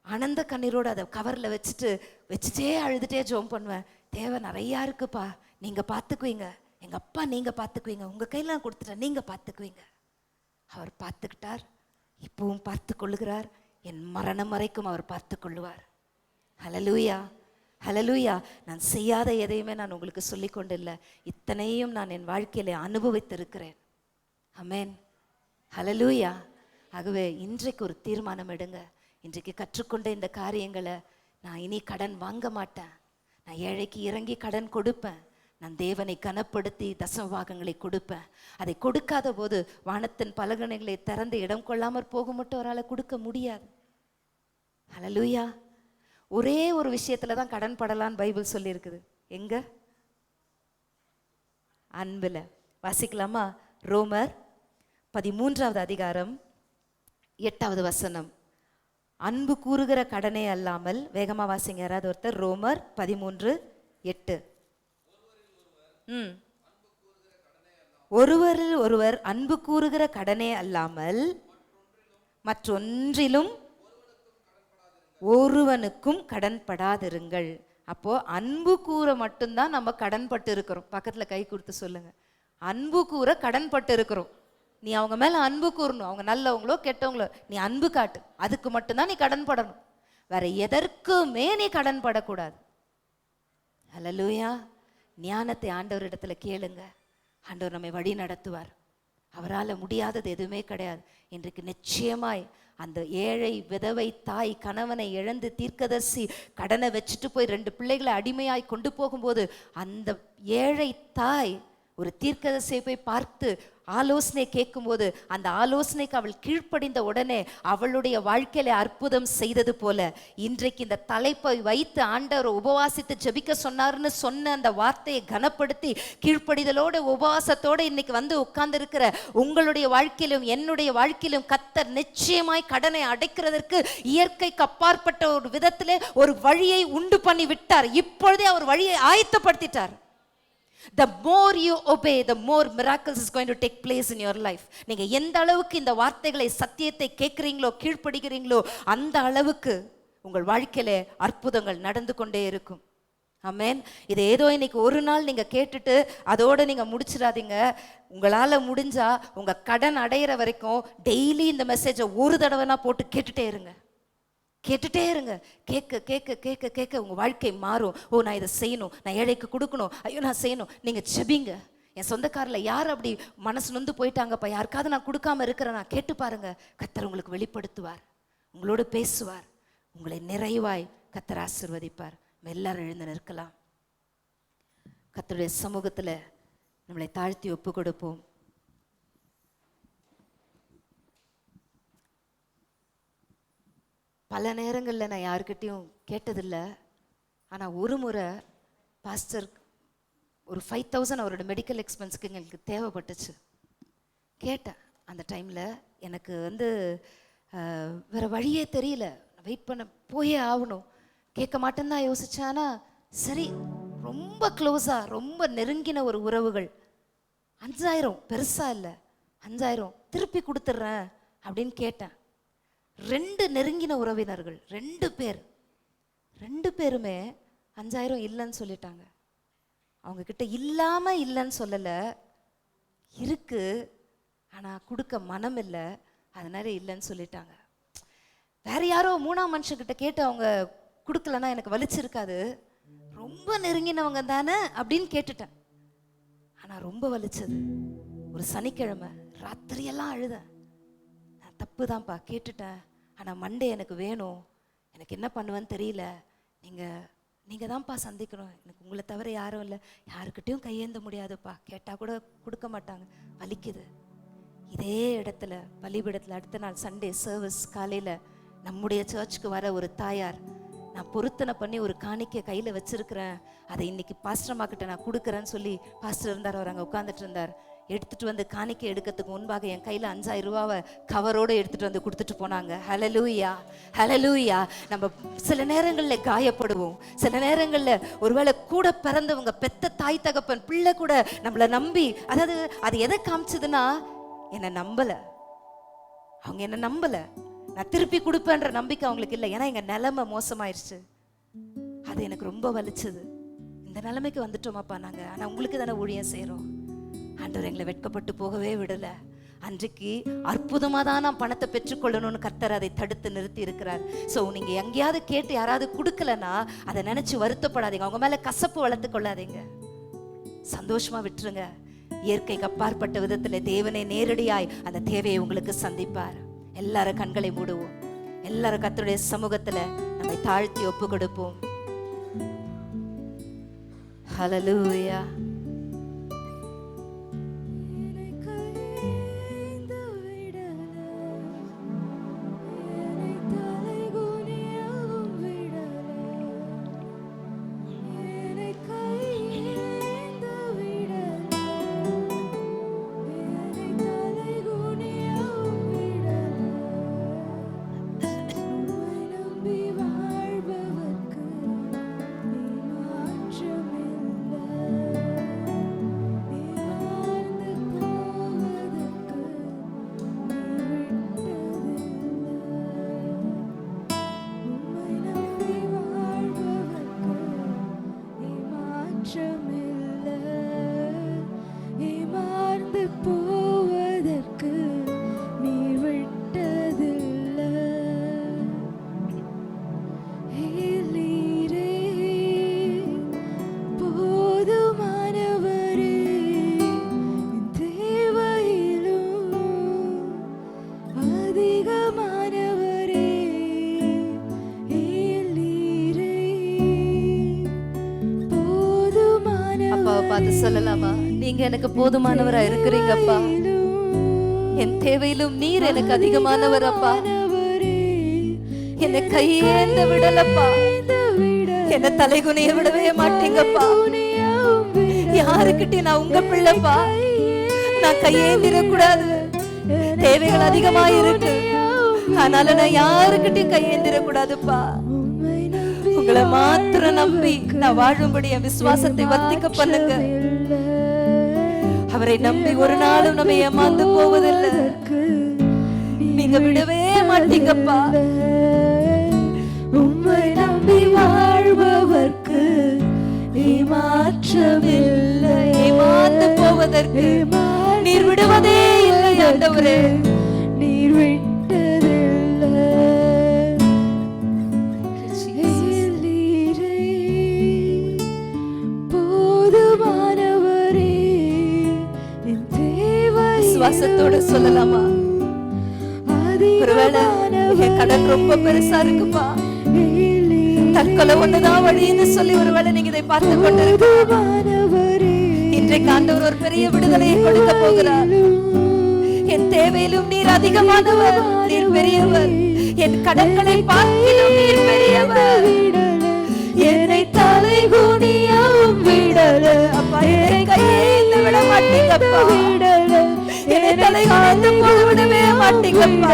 ஆனந்த கண்ணீரோடு அதை கவரில் வச்சுட்டே அழுதுட்டே ஜெபம் பண்ணுவேன். தேவை நிறையா இருக்குப்பா, நீங்கள் பார்த்துக்குவீங்க, எங்கள் அப்பா நீங்கள் பார்த்துக்குவீங்க, உங்கள் கையில் நான் கொடுத்துட்டேன், நீங்கள் பார்த்துக்குவீங்க. அவர் பார்த்துக்கிட்டார், இப்பவும் பார்த்து கொள்ளுகிறார், என் மரணம் வரைக்கும் அவர் பார்த்து கொள்ளுவார். ஹல்லேலூயா. ஹல்லேலூயா. நான் செய்யாத எதையுமே நான் உங்களுக்கு சொல்லிக் கொண்டு இல்லை, இத்தனையும் நான் என் வாழ்க்கையில அனுபவித்திருக்கிறேன். ஆமென். ஹல்லேலூயா. ஆகவே இன்றைக்கு ஒரு தீர்மானம் எடுங்க. இன்றைக்கு கற்றுக்கொண்ட இந்த காரியங்களை நான் இனி கடன் வாங்க மாட்டேன், நான் ஏழைக்கு இறங்கி கடன் கொடுப்பேன், நான் தேவனை கனப்படுத்தி தசமபாகங்களை கொடுப்பேன். அதை கொடுக்காத போது வானத்தின் பலகணிகளை திறந்து இடம் கொள்ளாமற் போக மட்டும் அவரால் கொடுக்க முடியாது. ஹல்லேலூயா. ஒரே ஒரு விஷயத்துல தான் கடன் படலான்னு பைபிள் சொல்லி இருக்குது. எங்க? அன்புல. வாசிக்கலாமா? ரோமர் 13வது அதிகாரம் 8வது வசனம். அன்பு கூறுகிற கடனே அல்லாமல், வேகமா வாசிங்க யாராவது ஒருத்தர், ரோமர் 13:8. ஒருவரில் ஒருவர் அன்பு கூறுகிற கடனே அல்லாமல் மற்றொன்றிலும் ஒருவனுக்கும் கடன்படாதிருங்கள். அப்போ அன்பு கூற மட்டும்தான் நம்ம கடன்பட்டு இருக்கிறோம். பக்கத்துல கை கொடுத்து சொல்லுங்க, அன்பு கூற கடன்பட்டு இருக்கிறோம். நீ அவங்க மேல அன்பு கூறணும். அவங்க நல்லவங்களோ கெட்டவங்களோ நீ அன்பு காட்டு, அதுக்கு மட்டும்தான் நீ கடன்படணும். வேற எதற்குமே நீ கடன்படக்கூடாது. ஹல்லேலூயா. ஞானத்தை ஆண்டவர் இடத்துல கேளுங்க, ஆண்டவர் நம்மை வழி நடத்துவார். அவரால் முடியாதது எதுவுமே கிடையாது. இன்றைக்கு நிச்சயமாய் அந்த ஏழை விதவை தாய் கணவனை இழந்து தீர்க்கதரிசி கடனை வச்சுட்டு போய் 2 பிள்ளைகளை அடிமையாய் கொண்டு போகும்போது அந்த ஏழை தாய் ஒரு தீர்க்கதரிசியை போய் பார்த்து ஆலோசனை கேட்கும்போது அந்த ஆலோசனைக்கு அவள் கீழ்ப்படிந்த உடனே அவளுடைய வாழ்க்கையில அற்புதம் செய்தது போல இன்றைக்கு இந்த தலைப்பை வைத்து ஆண்டவர் உபவாசித்து ஜெபிக்க சொன்னார்னு சொன்ன அந்த வார்த்தையை கனப்படுத்தி கீழ்ப்படிதலோட உபவாசத்தோட இன்னைக்கு வந்து உட்கார்ந்து இருக்கிற உங்களுடைய வாழ்க்கையிலும் என்னுடைய வாழ்க்கையிலும் கர்த்தர் நிச்சயமாய் கடனை அடைக்கிறதற்கு இயற்கைக்கு அப்பாற்பட்ட ஒரு விதத்திலே ஒரு வழியை உண்டு பண்ணி விட்டார். இப்பொழுதே அவர் வழியை ஆயத்தப்படுத்திட்டார். The more you obey, the more miracles is going to take place in your life. நீங்க எந்த அளவுக்கு இந்த வார்த்தைகளை சத்தியத்தை கேட்குறீங்களோ கீழ்ப்படுகிறீங்களோ அந்த அளவுக்கு உங்கள் வாழ்க்கையில அற்புதங்கள் நடந்து கொண்டே இருக்கும். ஆமென். இது ஏதோ இன்னைக்கு ஒரு நாள் நீங்க கேட்டுட்டு அதோட நீங்க முடிச்சிடாதீங்க. உங்களால முடிஞ்சா உங்க கடன் அடையிற வரைக்கும் டெய்லி இந்த மெசேஜை ஒரு தடவைனா போட்டு கேட்டுட்டே இருங்க. கேட்டுட்டே இருங்க. கேட்க கேட்க கேட்க கேட்க உங்கள் வாழ்க்கை மாறும். ஓ, நான் இதை செய்யணும், நான் ஏழைக்கு கொடுக்கணும், ஐயோ நான் செய்யணும். நீங்கள் ஜெபிங்க. என் சொந்தக்காரில் யார் அப்படி மனசு நொந்து போயிட்டாங்கப்பா, யாருக்காவது நான் கொடுக்காம இருக்கிறேன், நான் கேட்டு பாருங்க. கர்த்தர் உங்களுக்கு வெளிப்படுத்துவார், உங்களோடு பேசுவார், உங்களை நிறைவாய் கர்த்தர் ஆசீர்வதிப்பார். எல்லாரும் எழுந்து நிற்கலாம். கர்த்தருடைய சமூகத்தில் நம்மளை தாழ்த்தி ஒப்பு கொடுப்போம். பல நேரங்களில் நான் யாருக்கிட்டையும் கேட்டதில்லை. ஆனால் ஒரு முறை பாஸ்டர் ஒரு 5000 அவரோட மெடிக்கல் எக்ஸ்பென்ஸுக்கு எங்களுக்கு தேவைப்பட்டுச்சு. கேட்டேன். அந்த டைமில் எனக்கு வேறு வழியே தெரியல, வெயிட் பண்ண போயே ஆகணும். கேட்க மாட்டேன்னு தான் யோசித்தேன். ஆனால் சரி, ரொம்ப க்ளோஸாக ரொம்ப நெருங்கின ஒரு உறவுகள் 5000, பெருசாக இல்லை, 5000 திருப்பி கொடுத்துட்றேன் அப்படின்னு கேட்டேன். 2 நெருங்கின உறவினர்கள் 2 பேருமே 5000 இல்லைன்னு சொல்லிட்டாங்க. அவங்க கிட்ட இல்லாம இல்லைன்னு சொல்லலை, இருக்கு ஆனால் கொடுக்க மனம் இல்லை, அதனால இல்லைன்னு சொல்லிட்டாங்க. வேற யாரோ 3ஆம் மனுஷங்கிட்ட கேட்டு அவங்க கொடுக்கலன்னா எனக்கு வலிச்சிருக்காது. ரொம்ப நெருங்கினவங்க தானே அப்படின்னு கேட்டுட்டேன். ஆனால் ரொம்ப வலிச்சது. ஒரு சனிக்கிழமை ராத்திரியெல்லாம் அழுதேன். நான் தப்பு தான்ப்பா, கேட்டுட்டேன், ஆனால் மண்டே எனக்கு வேணும், எனக்கு என்ன பண்ணுவேன்னு தெரியல, நீங்கள் தான்ப்பா சந்திக்கணும், எனக்கு உங்களை தவிர யாரும் இல்லை, யாருக்கிட்டையும் கையேந்த முடியாதுப்பா, கேட்டால் கூட கொடுக்க மாட்டாங்க, வலிக்குது. இதே இடத்துல பலிபீடத்தில் அடுத்த நாள் சண்டே சர்வீஸ் காலையில் நம்முடைய சர்ச்சுக்கு வர ஒரு தாயார், நான் பொருத்தனை பண்ணி ஒரு காணிக்கை கையில் வச்சிருக்கிறேன், அதை இன்னைக்கு பாஸ்டர் கிட்ட நான் கொடுக்குறேன்னு சொல்லி பாஸ்டர் இருந்தார், அவர் அங்கே உட்காந்துட்டு இருந்தார். எடுத்துட்டு வந்து காணிக்கை எடுக்கிறதுக்கு முன்பாக என் கையில் 5000 ரூபாவை கவரோடு எடுத்துட்டு வந்து கொடுத்துட்டு போனாங்க. ஹல்லேலூயா, ஹல்லேலூயா. நம்ம சில நேரங்களில் காயப்படுவோம். சில நேரங்களில் ஒருவேளை கூட பிறந்தவங்க, பெத்த தாய் தகப்பன், பிள்ளை கூட நம்மளை நம்பி, அதாவது அது எதை காமிச்சதுன்னா, என்னை நம்பலை, அவங்க என்னை நம்பலை, நான் திருப்பி கொடுப்பேன்ற நம்பிக்கை அவங்களுக்கு இல்லை. ஏன்னா எங்கள் நிலைமை மோசமாயிருச்சு. அது எனக்கு ரொம்ப வலிச்சது. இந்த நிலைமைக்கு வந்துட்டோமாப்பா நாங்கள், ஆனால் உங்களுக்கு தானே ஊழியம் செய்கிறோம். ஆண்டவர் எங்களை வெட்கப்பட்டு போகவே விடலை. அன்றைக்கு அற்புதமாக தான் நான் பணத்தை பெற்றுக்கொள்ளணும்னு கர்த்தர் அதை தடுத்து நிறுத்தி இருக்கிறார். ஸோ நீங்கள் எங்கேயாவது கேட்டு யாராவது கொடுக்கலன்னா அதை நினச்சி வருத்தப்படாதீங்க, அவங்க மேலே கசப்பு வளர்த்து கொள்ளாதீங்க, சந்தோஷமாக விட்டுருங்க. இயற்கைக்கு அப்பாற்பட்ட விதத்தில் தேவனே நேரடியாய் அந்த தேவையை உங்களுக்கு சந்திப்பார். எல்லாரும் கண்களை மூடுவோம். எல்லாரும் கர்த்தருடைய சமூகத்தில் நம்மை தாழ்த்தி ஒப்பு கொடுப்போம். ஹல்லேலூயா. வாழ்பவர்க்கு நீ மாற்றமில்லை. சொல்லலாமா? நீங்க எனக்கு போதுமானவரா இருக்கிறீங்கப்பா. என் தேவையிலும் நீர் எனக்கு அதிகமானவர் அப்பா. என்னை கையேந்த விடலப்பா. என்ன தலைகுனிய விடவே மாட்டீங்கப்பா. யாருக்கிட்டே நான் உங்க பிள்ளைப்பா. நான் கையேந்திரக்கூடாது. தேவைகள் அதிகமாயிருக்கு. அதனால நான் யாருக்கிட்டையும் கையேந்திரக்கூடாதுப்பா. உங்களை மாத்திரம் நம்பி நான் வாழும்படி என் விசுவாசத்தை வர்த்திக்க பண்ணுங்க. அவரை நம்பி ஒரு நாளும் நம்ம ஏமாந்து போவதில்லை. நீங்க விடவே மாட்டீங்கப்பா. உம்மை நம்பி வாழ்பவர்க்கு ஏமாற்றமில்லை. ஏமாந்து போவதற்கு நீர் விடுவதே இல்லை ஆண்டவரே. நீர் விட்டதில்லை. போதுமானவரே என் தேவை. விசுவாசத்தோட சொல்லலாமா? ஒருவேளை என் கடன் ரொம்ப பெருசா இருக்குப்பா, தற்கொலை ஒண்ணுதான் வழின்னு சொல்லி ஒருவேளை நீங்க இதை பார்த்து கொண்டிருக்கலாம். இன்றைக்கு ஆண்டவர் ஒரு பெரிய விடுதலையை கொடுக்க போகிறார். என் தேவையிலும் நீர் அதிகமானவர், நீர் பெரியவர். என் கடன்களை பார்க்கிலும் நீர் பெரியவர். என்னை தலை குனியவும் விடல அப்பா. என்னை கையேந்த விட மாட்டீங்கப்பா. என்னை தலை குனிந்து போக விடவே மாட்டீங்கப்பா.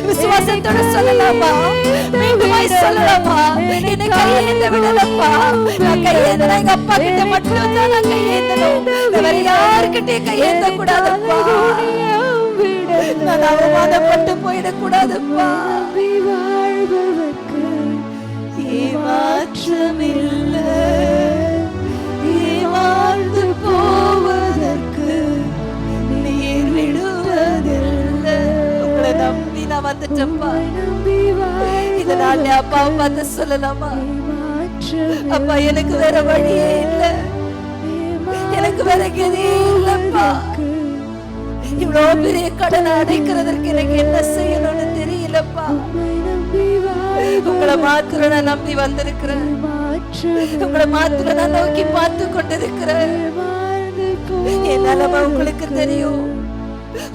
விசுவாசத்தோட சொல்லலாமா? மீண்டுமாய் சொல்லலாமா? என்னை கையேந்த விடலப்பா. நான் கையேந்தனா எங்க அப்பா கிட்ட மட்டும் தான் நான் கையேந்தணும். வேற யாருக்கிட்டையும் கையேந்த கூடாதுப்பா. நான் அவமானப்பட்டு போயிடக்கூடாதுப்பா. ஏமாற்றமில்லை. ஏமாந்து போவதற்கு நீர் விடுவதில்லை. உங்களை நம்பி நான் வந்துட்டேன்ப்பா. இதனால அப்பாவை பார்த்து சொல்லலாமா? அப்பா எனக்கு வேற வழியே இல்லை. எனக்கு வேற கதியே இல்லப்பா. இவ்வளவு பெரிய கடனை அடைக்கிறதற்கு எனக்கு என்ன செய்யணும்னு தெரியலப்பா. உங்களை மாத்திரம் நான் நம்பி வந்திருக்கிறேன். உங்களை மாத்திரம் நான் நோக்கி பார்த்து கொண்டிருக்கிறேன். என் நிலைமை உங்களுக்கு தெரியும்.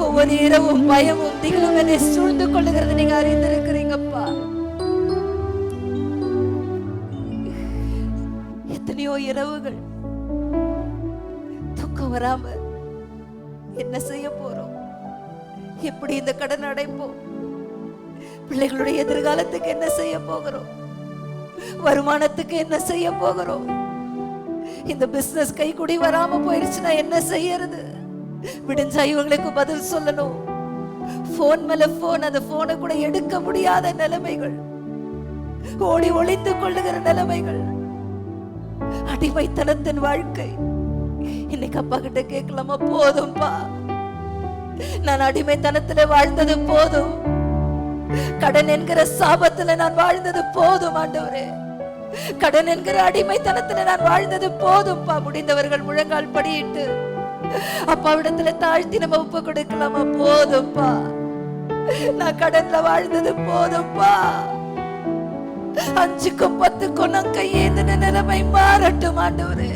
ஒவ்வொரு இரவும் பயமும் திகிலும் என்னை சூழ்ந்து கொள்ளுகிறது நீங்க அறிந்திருக்கிறீங்கப்பா. எத்தனையோ இரவுகள் தூக்கம் வராம என்ன செய்ய போறோம், எப்படி இந்த கடன் அடைப்போம், பிள்ளைகளுடைய எதிர்காலத்துக்கு என்ன செய்ய போகிறோம், வருமானத்துக்கு என்ன செய்ய போகிறோம், இந்த பிசினஸ் கைக்குடி வராம போயிருச்சுன்னா என்ன செய்யறது, விடிஞ்சா இவங்களுக்கு பதில் சொல்லணும். போன் மேல போன், அந்த போனை கூட எடுக்க முடியாத நிலைமைகள், ஓடி ஒளிந்து கொள்ளுகிற நிலைமைகள், அடிமைத்தனத்தின் வாழ்க்கை. இன்னைக்கு அப்பா கிட்ட கேட்கலாமா? போதும்பா, நான் அடிமைத்தனத்துல வாழ்ந்தது போதும், கடன் என்கிற சாபத்துல நான் வாழ்ந்தது போதும் ஆண்டவரே, கடன் என்கிற அடிமைத்தனத்துல நான் வாழ்ந்தது போதும்பா. முடிந்தவர்கள் முழங்கால் படியிட்டு அப்பாவிடத்துல தாழ்த்தி நம்ம ஒப்பு கொடுக்கலாமா? போதும்பா, நான் கடன்ல வாழ்ந்தது போதும்பா. 5க்கும் 10க்கும் நான் கையேந்தின நிலைமை மாறட்டும் ஆண்டவரே.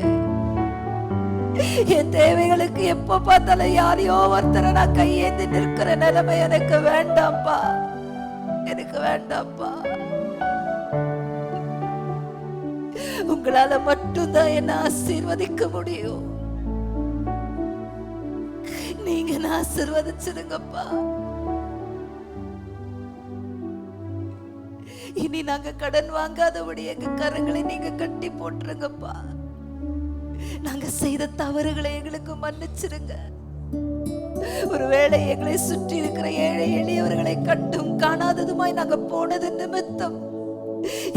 என் தேவைகளுக்கு எப்ப பார்த்தாலும் யாரையோ ஒருத்தரை நான் கையேந்தி நிற்கிற நிலைமை எனக்கு வேண்டாம்ப்பா, எனக்கு வேண்டாம்ப்பா. உங்களால மட்டும்தான் என்ன ஆசீர்வதிக்க முடியும். நீங்க என்ன ஆசீர்வதிச்சிருங்கப்பா. இனி நாங்க கடன் வாங்காதபடி எங்க கரங்களை நீங்க கட்டி போட்டுருங்கப்பா. நாங்க செய்த தவறுகளை எங்களுக்கு மன்னிச்சிருங்க. ஒருவேளை எங்களை சுற்றி இருக்கிற ஏழை எளியவர்களை கண்டும் காணாததுமாய் நாங்க போனது நிமித்தம்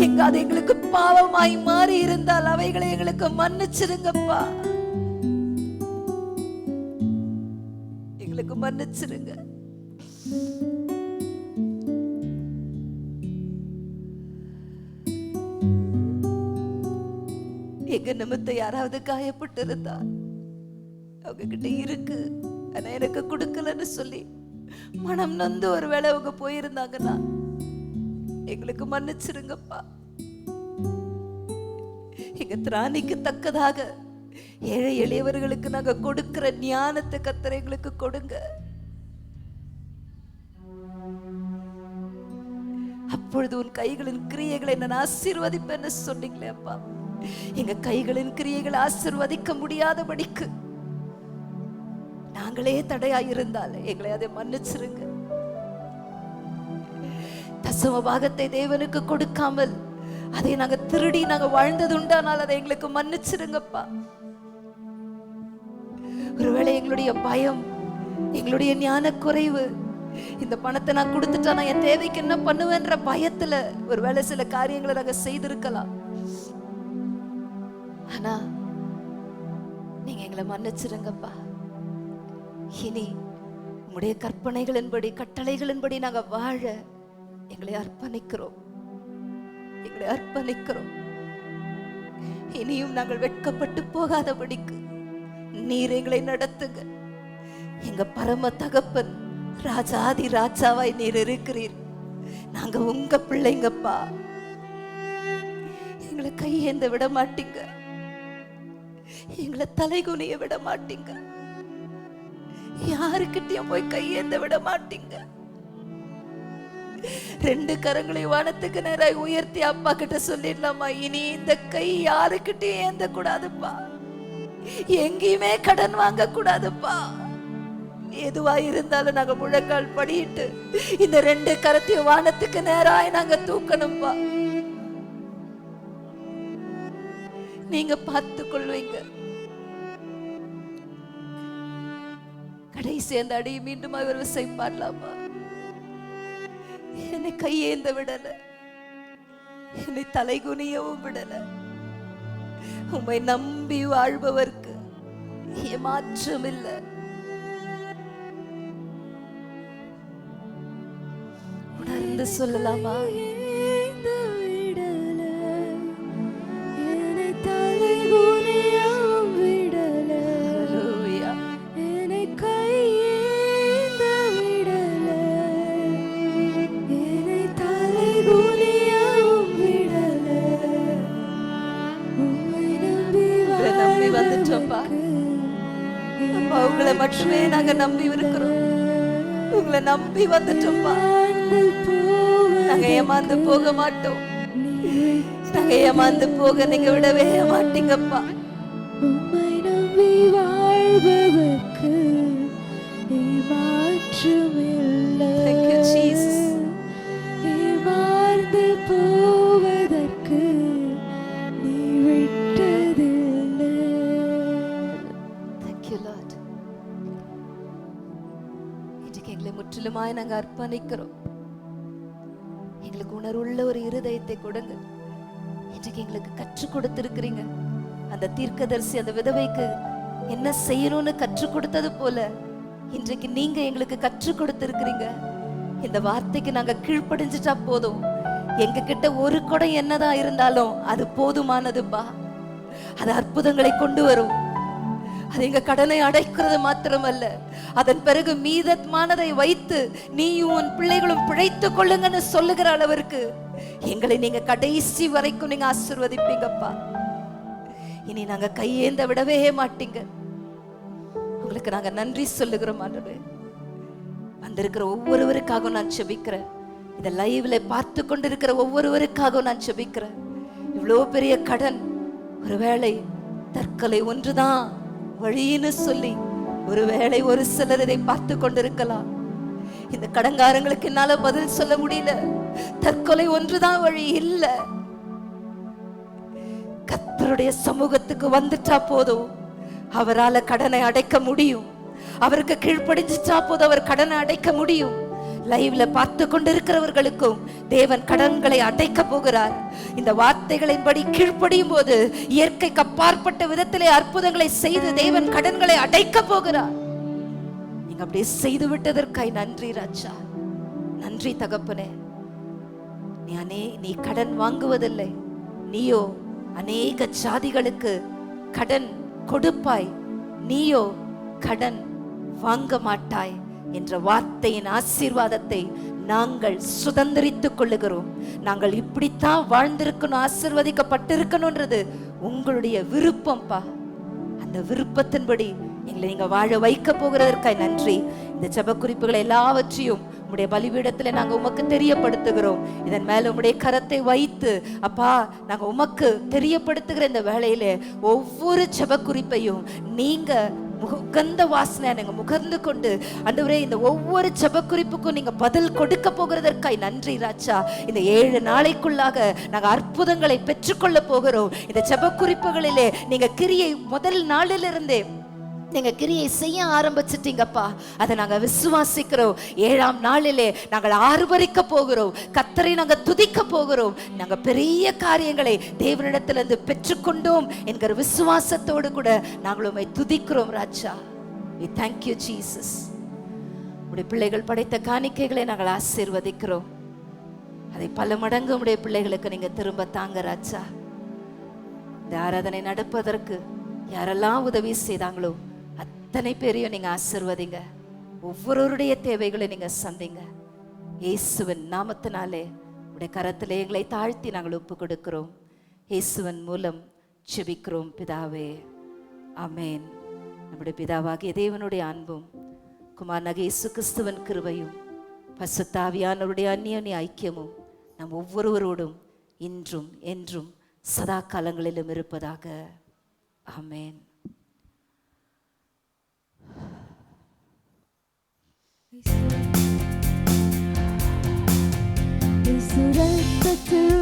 எங்க அது எங்களுக்கு பாவமாய் மாறி இருந்தால் அவைகளை எங்களுக்கு மன்னிச்சிருங்கப்பா, எங்களுக்கு மன்னிச்சிருங்க. எங்க நிமித்தம் யாராவது காயப்பட்டு இருந்தா அவங்க கிட்ட இருக்கு ஆனா எனக்கு கொடுக்கலன்னு சொல்லி மனம் நொந்து ஒருவேளை அவங்க போயிருந்தாங்கன்னா எங்களுக்கு மன்னிச்சிருங்கப்பா. எங்க திராணிக்கு தக்கதாக ஏழை எளியவர்களுக்கு நாங்க கொடுக்கிற ஞானத்தை கர்த்தர் எங்களுக்கு கொடுங்க. அப்பொழுது உன் கைகளின் கிரியைகளை நான் ஆசீர்வதிப்பேன்னு சொன்னீங்களே அப்பா. எங்க கைகளின் கிரியைகளை ஆசீர்வதிக்க முடியாதபடிக்கு நாங்களே தடையாயிருந்தால் எங்களை அதை மன்னிச்சிருங்க. தசம பாகத்தை தேவனுக்கு கொடுக்காமல் அதை நாங்க திருடி நாங்க வாழ்ந்தது உண்டானால் அதை எங்களுக்கு மன்னிச்சிருங்கப்பா. ஒருவேளை எங்களுடைய பயம், எங்களுடைய ஞான குறைவு, இந்த பணத்தை நான் கொடுத்துட்டா நான் என் தேவைக்கு என்ன பண்ணுவேன்ற பயத்துல ஒருவேளை சில காரியங்களை நாங்க செய்திருக்கலாம். ஆனா நீங்க எங்களை மன்னிச்சிருங்கப்பா. இனி உங்களுடைய கற்பனைகளின்படி கட்டளைகளின்படி நாங்க வாழ எங்களை அர்ப்பணிக்கிறோம். இனியும் நாங்கள் வெட்கப்பட்டு போகாதபடிக்கு நீர் எங்களை நடத்துங்க. எங்க பரம தகப்பன் ராஜாதி ராஜாவாய் நீர் இருக்கிறீர். நாங்க உங்க பிள்ளைங்கப்பா. எங்களை கையேந்த விட மாட்டீங்க, எங்களை தலைகுனிய விட மாட்டீங்க, யாருக்கிட்டையும் போய் கையேந்த விட மாட்டீங்க. 2 கரங்களை வானத்துக்கு நேராய் உயர்த்தி அப்பா கிட்ட சொல்லிடலாமா, இனி இந்த கை யாருக்கிட்டையும் ஏந்த கூடாதுப்பா, எங்கேயுமே கடன் வாங்க கூடாதுப்பா. எதுவா இருந்தாலும் நாங்க முழங்கால் படியிட்டு இந்த 2 கரத்தையும் வானத்துக்கு நேராய் நாங்க தூக்கணும்பா. நீங்க பார்த்து கொள்வீங்க. கடைசி அந்த அடியை மீண்டும் அவர் விசைப்பாடலாமா. என்னை கையேந்த விடல, என்னை தலைகுனியவும் விடல. உம்மை நம்பி வாழ்பவர்க்கு ஏமாற்றம் இல்லை. உணர்ந்து சொல்லலாமா, உங்களை மட்டுமே நாங்க நம்பி இருக்கிறோம். உங்களை நம்பி வந்துட்டோம்ப்பா. நாங்க ஏமாந்து போக மாட்டோம். நாங்க ஏமாந்து போக நீங்க விடவே மாட்டீங்கப்பா. உம்மை நம்பி வாழ்பவர்க்கு ஏமாற்றம் இல்லை. Thank you, Jesus. ஏமாந்து போவதற்கு நீ விட்டதில்லை. Thank you, Lord. இன்றைக்கு எங்களை முற்றிலுமாய் நாங்க அர்ப்பணிக்கிறோம். எங்களுக்கு உணர்வுள்ள ஒரு இருதயத்தை கொடுங்க. இன்றைக்கு எங்களுக்கு கற்றுக் கொடுத்திருக்கிறீங்க. அந்த தீர்க்கதரிசி அந்த விதவைக்கு என்ன செய்யணும்னு கற்றுக் கொடுத்தது போல இன்றைக்கு நீங்க எங்களுக்கு கற்றுக் கொடுத்திருக்கிறீங்க. இந்த வார்த்தைக்கு நாங்க கீழ்ப்படிஞ்சிட்டா போதும். எங்க கிட்ட ஒரு குடம் என்னதான் இருந்தாலும் அது போதுமானதுப்பா. அது அற்புதங்களை கொண்டு வரும். அது எங்க கடனை அடைக்கிறது மாத்திரமல்ல, அதன் பிறகு மீதமானதை வைத்து நீயும் உன் பிள்ளைகளும் பிழைத்துக் கொள்ளுங்கன்னு சொல்லுகிற அளவிற்கு எங்களை நீங்க கடைசி வரைக்கும் நீங்க ஆசீர்வதிப்பீங்கப்பா. இனி நாங்க கையேந்த விடவே மாட்டீங்க. உங்களுக்கு நாங்க நன்றி சொல்லுகிறோம் ஆண்டவரே. வந்திருக்கிற ஒவ்வொருவருக்காக நான் செபிக்கிறேன். இந்த லைவ்ல பார்த்து கொண்டிருக்கிற ஒவ்வொருவருக்காக நான் செபிக்கிறேன். இவ்வளோ பெரிய கடன், ஒருவேளை தற்கொலை ஒன்றுதான் வழின்னு சொல்லி ஒருவேளை ஒரு சிலர் இதை பார்த்து கொண்டிருக்கலாம். இந்த கடன்காரங்களுக்கு என்னால பதில் சொல்ல முடியல. தற்கொலை ஒன்றுதான் வழி இல்ல. கர்த்தருடைய சமூகத்துக்கு வந்துட்டா போதும், அவரால கடனை அடைக்க முடியும். அவருக்கு கீழ்ப்படிஞ்சிட்டா போதும், அவர் கடனை அடைக்க முடியும். லைவ்ல பார்த்து கொண்டிருக்கிறவர்களுக்கும் தேவன் கடன்களை அடைக்க போகிறார். இந்த வார்த்தைகளின்படி கீழ்ப்படியும் போது இயற்கைக்கு அப்பாற்பட்ட விதத்திலே அற்புதங்களை செய்து தேவன் கடன்களை அடைக்க போகிறார். நீங்க அப்படியே செய்து விட்டதற்காய் நன்றி ராஜா. நன்றி தகப்பனே. நீ கடன் வாங்குவதில்லை, நீயோ அநேக ஜாதிகளுக்கு கடன் கொடுப்பாய், நீயோ கடன் வாங்க மாட்டாய் என்ற வார்த்தையின் ஆசீர்வாதத்தை நாங்கள் சுதந்திரித்துக் கொள்ளுகிறோம். நாங்கள் இப்படித்தான் வாழ்ந்திருக்கணும், ஆசீர்வதிக்கப்பட்டிருக்கணும்ன்றது உங்களுடைய விருப்பம்பா. அந்த விருப்பத்தின்படி எங்களை நீங்க வாழ வைக்க போகிறதற்காய் நன்றி. இந்த ஜெப குறிப்புகளை எல்லாவற்றையும் உம்முடைய பலிபீடத்துல நாங்க உமக்கு தெரியப்படுத்துகிறோம். இதன் மேல உம்முடைய கரத்தை வைத்து அப்பா நாங்க உமக்கு தெரியப்படுத்துகிற இந்த வேளையில ஒவ்வொரு ஜெப குறிப்பையும் நீங்க உகந்த வாசனை நீங்க முகர்ந்து கொண்டு ஆண்டவரே இந்த ஒவ்வொரு ஜெப குறிப்புக்கும் நீங்க பதில் கொடுக்க போகிறதற்காய் நன்றி ராஜா. இந்த 7 நாளைக்குள்ளாக நாங்க அற்புதங்களை பெற்றுக்கொள்ள போகிறோம். இந்த ஜெப குறிப்புகளிலே நீங்க கிரியை முதல் நாளிலிருந்தே நீங்க கிரியை செய்ய ஆரம்பிச்சிட்டீங்கப்பா. அதை நாங்க விசுவாசிக்கிறோம். 7ஆம் நாளிலே நாங்கள் ஆர்ப்பரிக்க போகிறோம். கர்த்தரை நாங்க துதிக்க போகிறோம். நாங்க பெரிய காரியங்களை தேவனிடத்திலிருந்து பெற்றுக்கொண்டோம் என்கிற விசுவாசத்தோடு கூட நாங்கள் உம்மை துதிக்கிறோம் ராஜா. We thank you Jesus. உடைய பிள்ளைகள் படைத்த காணிக்கைகளை நாங்கள் ஆசீர்வதிக்கிறோம். அதை பல மடங்கு உடைய பிள்ளைகளுக்கு நீங்க திரும்ப தாங்க ராஜா. இந்த ஆராதனை நடப்பதற்கு யாரெல்லாம் உதவி செய்தாங்களோ அத்தனை பேரையும் நீங்க ஆசீர்வதிங்க. ஒவ்வொருவருடைய தேவைகளை நீங்க சந்திங்க. இயேசுவின் நாமத்தினாலே உடைய கரத்திலே எங்களை தாழ்த்தி நாங்கள் ஒப்பு கொடுக்கிறோம். இயேசுவின் மூலம் ஜெபிக்கிறோம் பிதாவே, ஆமென். நம்முடைய பிதாவாகிய தேவனுடைய அன்பும் குமாரனாகிய இயேசு கிறிஸ்துவின் கிருபையும் பரிசுத்த ஆவியானவருடைய அந்யோன்ய ஐக்கியமும் நம் ஒவ்வொருவரோடும் இன்றும் என்றும் சதா காலங்களிலும் இருப்பதாக. ஆமென். இயேசு ரத்தத்தில்